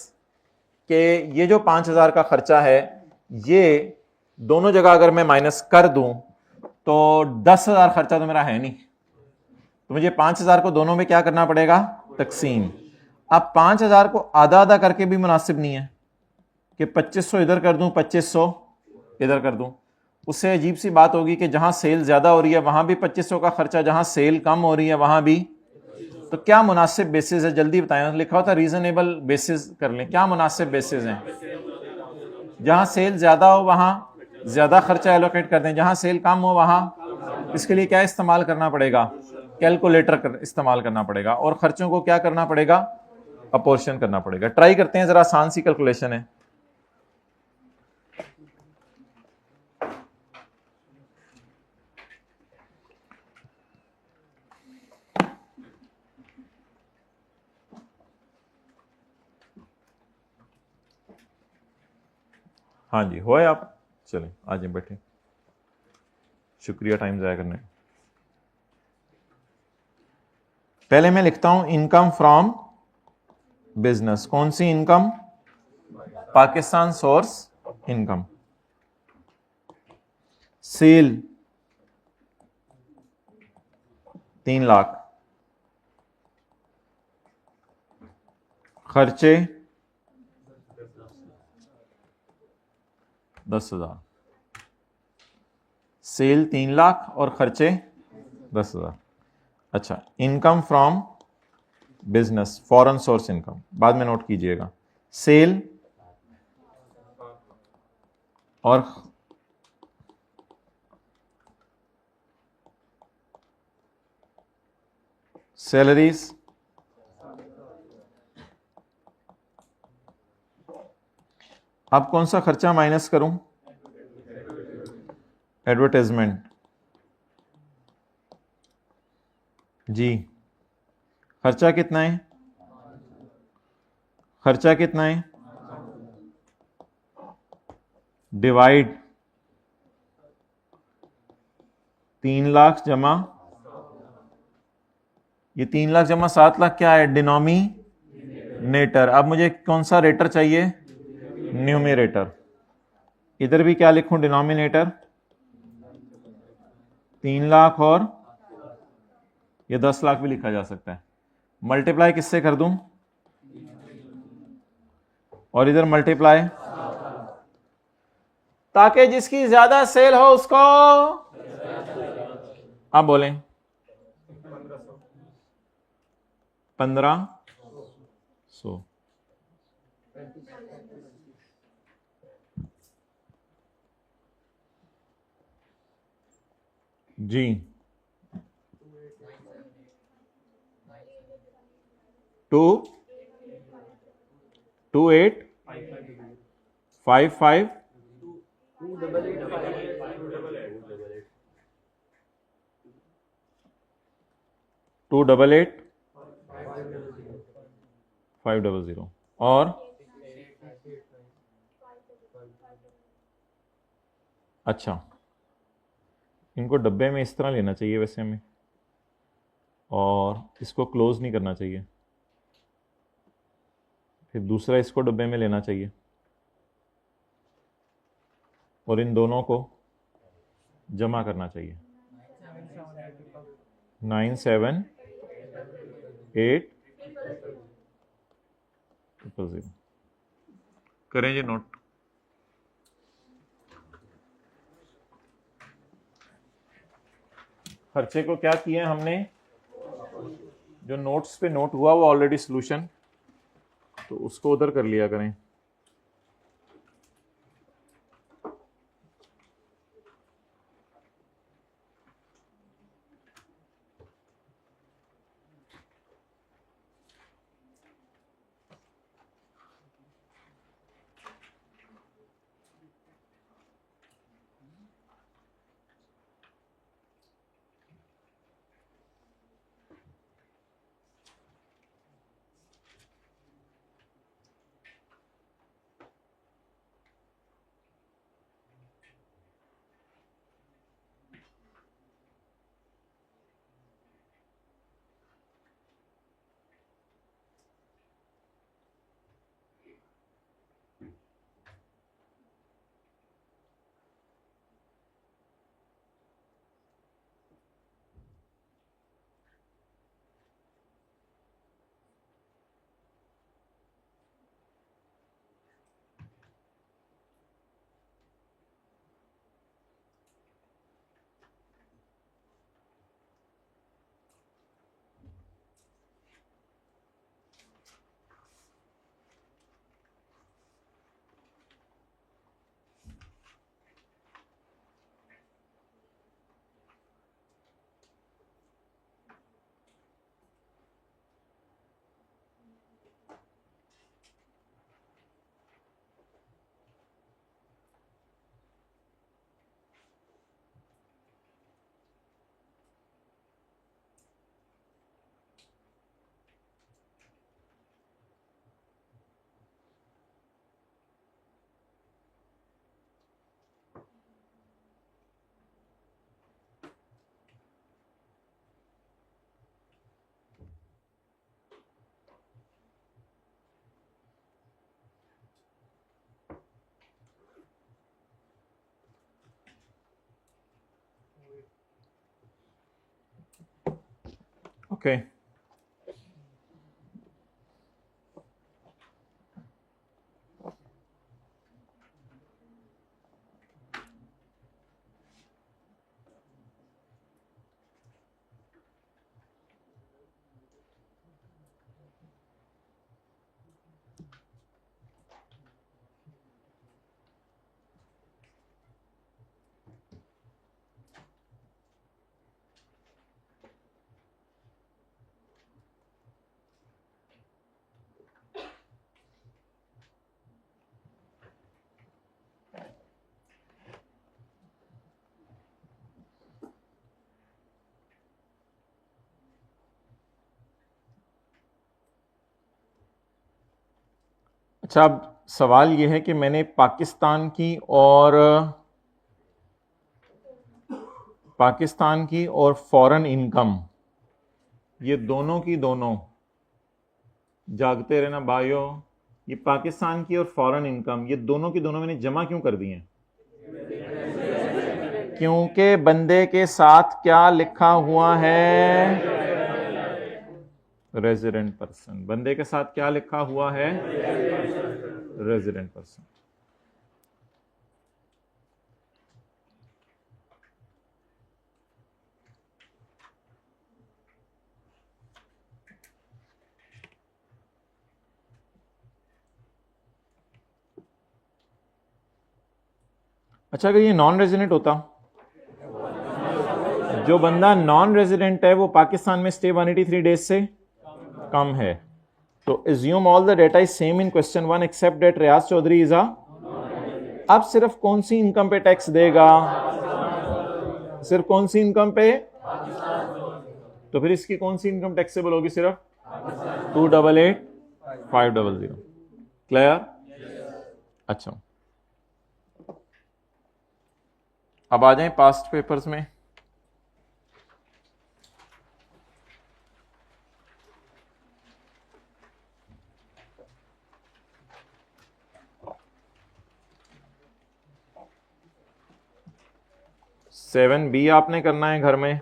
कि ये जो 5,000 का खर्चा है ये दोनों जगह अगर मैं माइनस कर दूं तो 10,000 खर्चा तो मेरा है नहीं, तो मुझे 5,000 को दोनों में क्या करना पड़ेगा? तकसीम। अब 5,000 को आधा आधा करके भी मुनासिब नहीं है कि 2,500 इधर कर दूं 2,500 इधर कर दूं। उससे अजीब सी बात होगी कि जहां सेल ज्यादा हो रही है वहां भी 2,500 का खर्चा, जहां सेल कम हो रही है वहां भी। तो क्या मुनासिब बेसिस है? जल्दी बताएं। लिखा होता रीजनेबल बेसिस कर लें। क्या मुनासिब बेसिस हैं? जहां सेल ज्यादा हो वहां ज्यादा खर्चा एलोकेट कर दें, जहां सेल कम हो वहां। इसके लिए क्या इस्तेमाल करना पड़ेगा? कैलकुलेटर इस्तेमाल करना पड़ेगा, और खर्चों को क्या करना पड़ेगा? अपोर्शन करना पड़ेगा। ट्राई करते हैं, जरा आसान सी कैलकुलेशन है। हाँ जी, हो आप? चलें आ जाए, बैठे। शुक्रिया टाइम ज़ाया करने। पहले मैं लिखता हूं इनकम फ्रॉम बिजनेस। कौन सी income? Pakistan source income. Sale 3 lakh, खर्चे 10,000। सेल 3 लाख और खर्चे 10,000। अच्छा, income from business, foreign source income, बाद में नोट कीजिएगा। सेल और सैलरीज, अब कौन सा खर्चा माइनस करूं? एडवर्टाइजमेंट। जी, खर्चा कितना है? खर्चा कितना है? डिवाइड 3 लाख जमा, ये 3 लाख जमा 7 लाख क्या है? डिनोमिनेटर। अब मुझे कौन सा रेटर चाहिए? न्यूमरेटर। इधर भी क्या लिखूं? डिनोमिनेटर 3 लाख और ये 10 लाख भी लिखा जा सकता है। मल्टीप्लाई किससे कर दूं? और इधर मल्टीप्लाई, ताकि जिसकी ज्यादा सेल हो उसको, आप बोलें 1500। जी, 2855 288 500 और अच्छा, इनको डब्बे में इस तरह लेना चाहिए वैसे हमें, और इसको क्लोज नहीं करना चाहिए। फिर दूसरा इसको डब्बे में लेना चाहिए और इन दोनों को जमा करना चाहिए। 97800। करें जी नोट। खर्चे को क्या किया हमने? जो नोट्स पे नोट हुआ वो ऑलरेडी सॉल्यूशन, तो उसको उधर कर लिया करें। ओके अच्छा, अब सवाल यह है कि मैंने पाकिस्तान की और फॉरेन इनकम, ये दोनों की दोनों, जागते रहना भाइयों, ये पाकिस्तान की और फॉरेन इनकम, ये दोनों की दोनों मैंने जमा क्यों कर दी हैं? क्योंकि बंदे के साथ क्या लिखा हुआ है? Resident person. बंदे के साथ क्या लिखा हुआ है? Resident person. अच्छा, अगर ये नॉन रेजिडेंट होता, जो बंदा नॉन रेजिडेंट है वो पाकिस्तान में स्टे 183 डेज से कम है, तो assume all the data is same in question 1 except that Riyaz Chaudhary is अब सिर्फ कौन सी इनकम पे टैक्स देगा? सिर्फ कौन सी इनकम पे? तो फिर इसकी कौन सी इनकम टैक्सेबल होगी? सिर्फ 288,500। क्लियर? अच्छा, अब आ जाएं पास्ट पेपर्स में। सेवन बी आपने करना है घर में।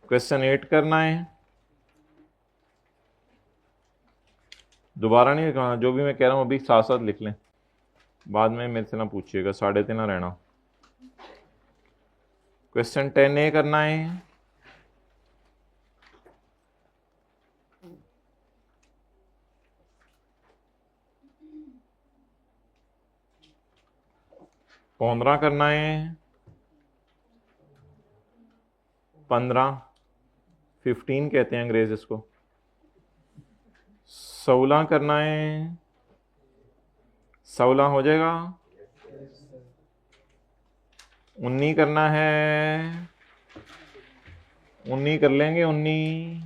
क्वेश्चन 8 करना है। दोबारा नहीं लिखना, जो भी मैं कह रहा हूं अभी साथ साथ लिख लें, बाद में मेरे से ना पूछिएगा, 3:30 ना रहना। क्वेश्चन 10A करना है। पंद्रह करना है। 15 कहते हैं अंग्रेज इसको। 16 करना है। 16 हो जाएगा। 19 करना है। 19 कर लेंगे। 19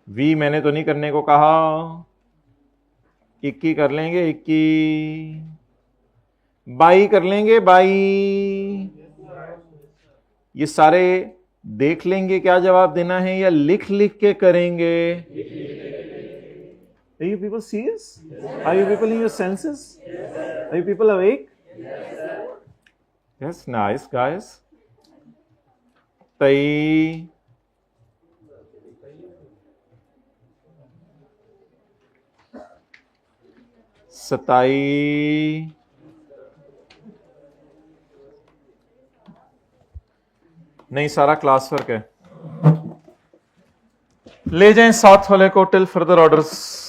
वी मैंने तो नहीं करने को कहा। 21 कर लेंगे। 21 22 कर लेंगे। 22 ये सारे देख लेंगे क्या जवाब देना है, या लिख लिख के करेंगे? Are you people serious? Are you people in your senses? Are you people awake? Yes, nice guys. 23 27 नहीं, सारा क्लास वर्क है। ले जाएं साथ वाले को टिल फर्दर ऑर्डर्स।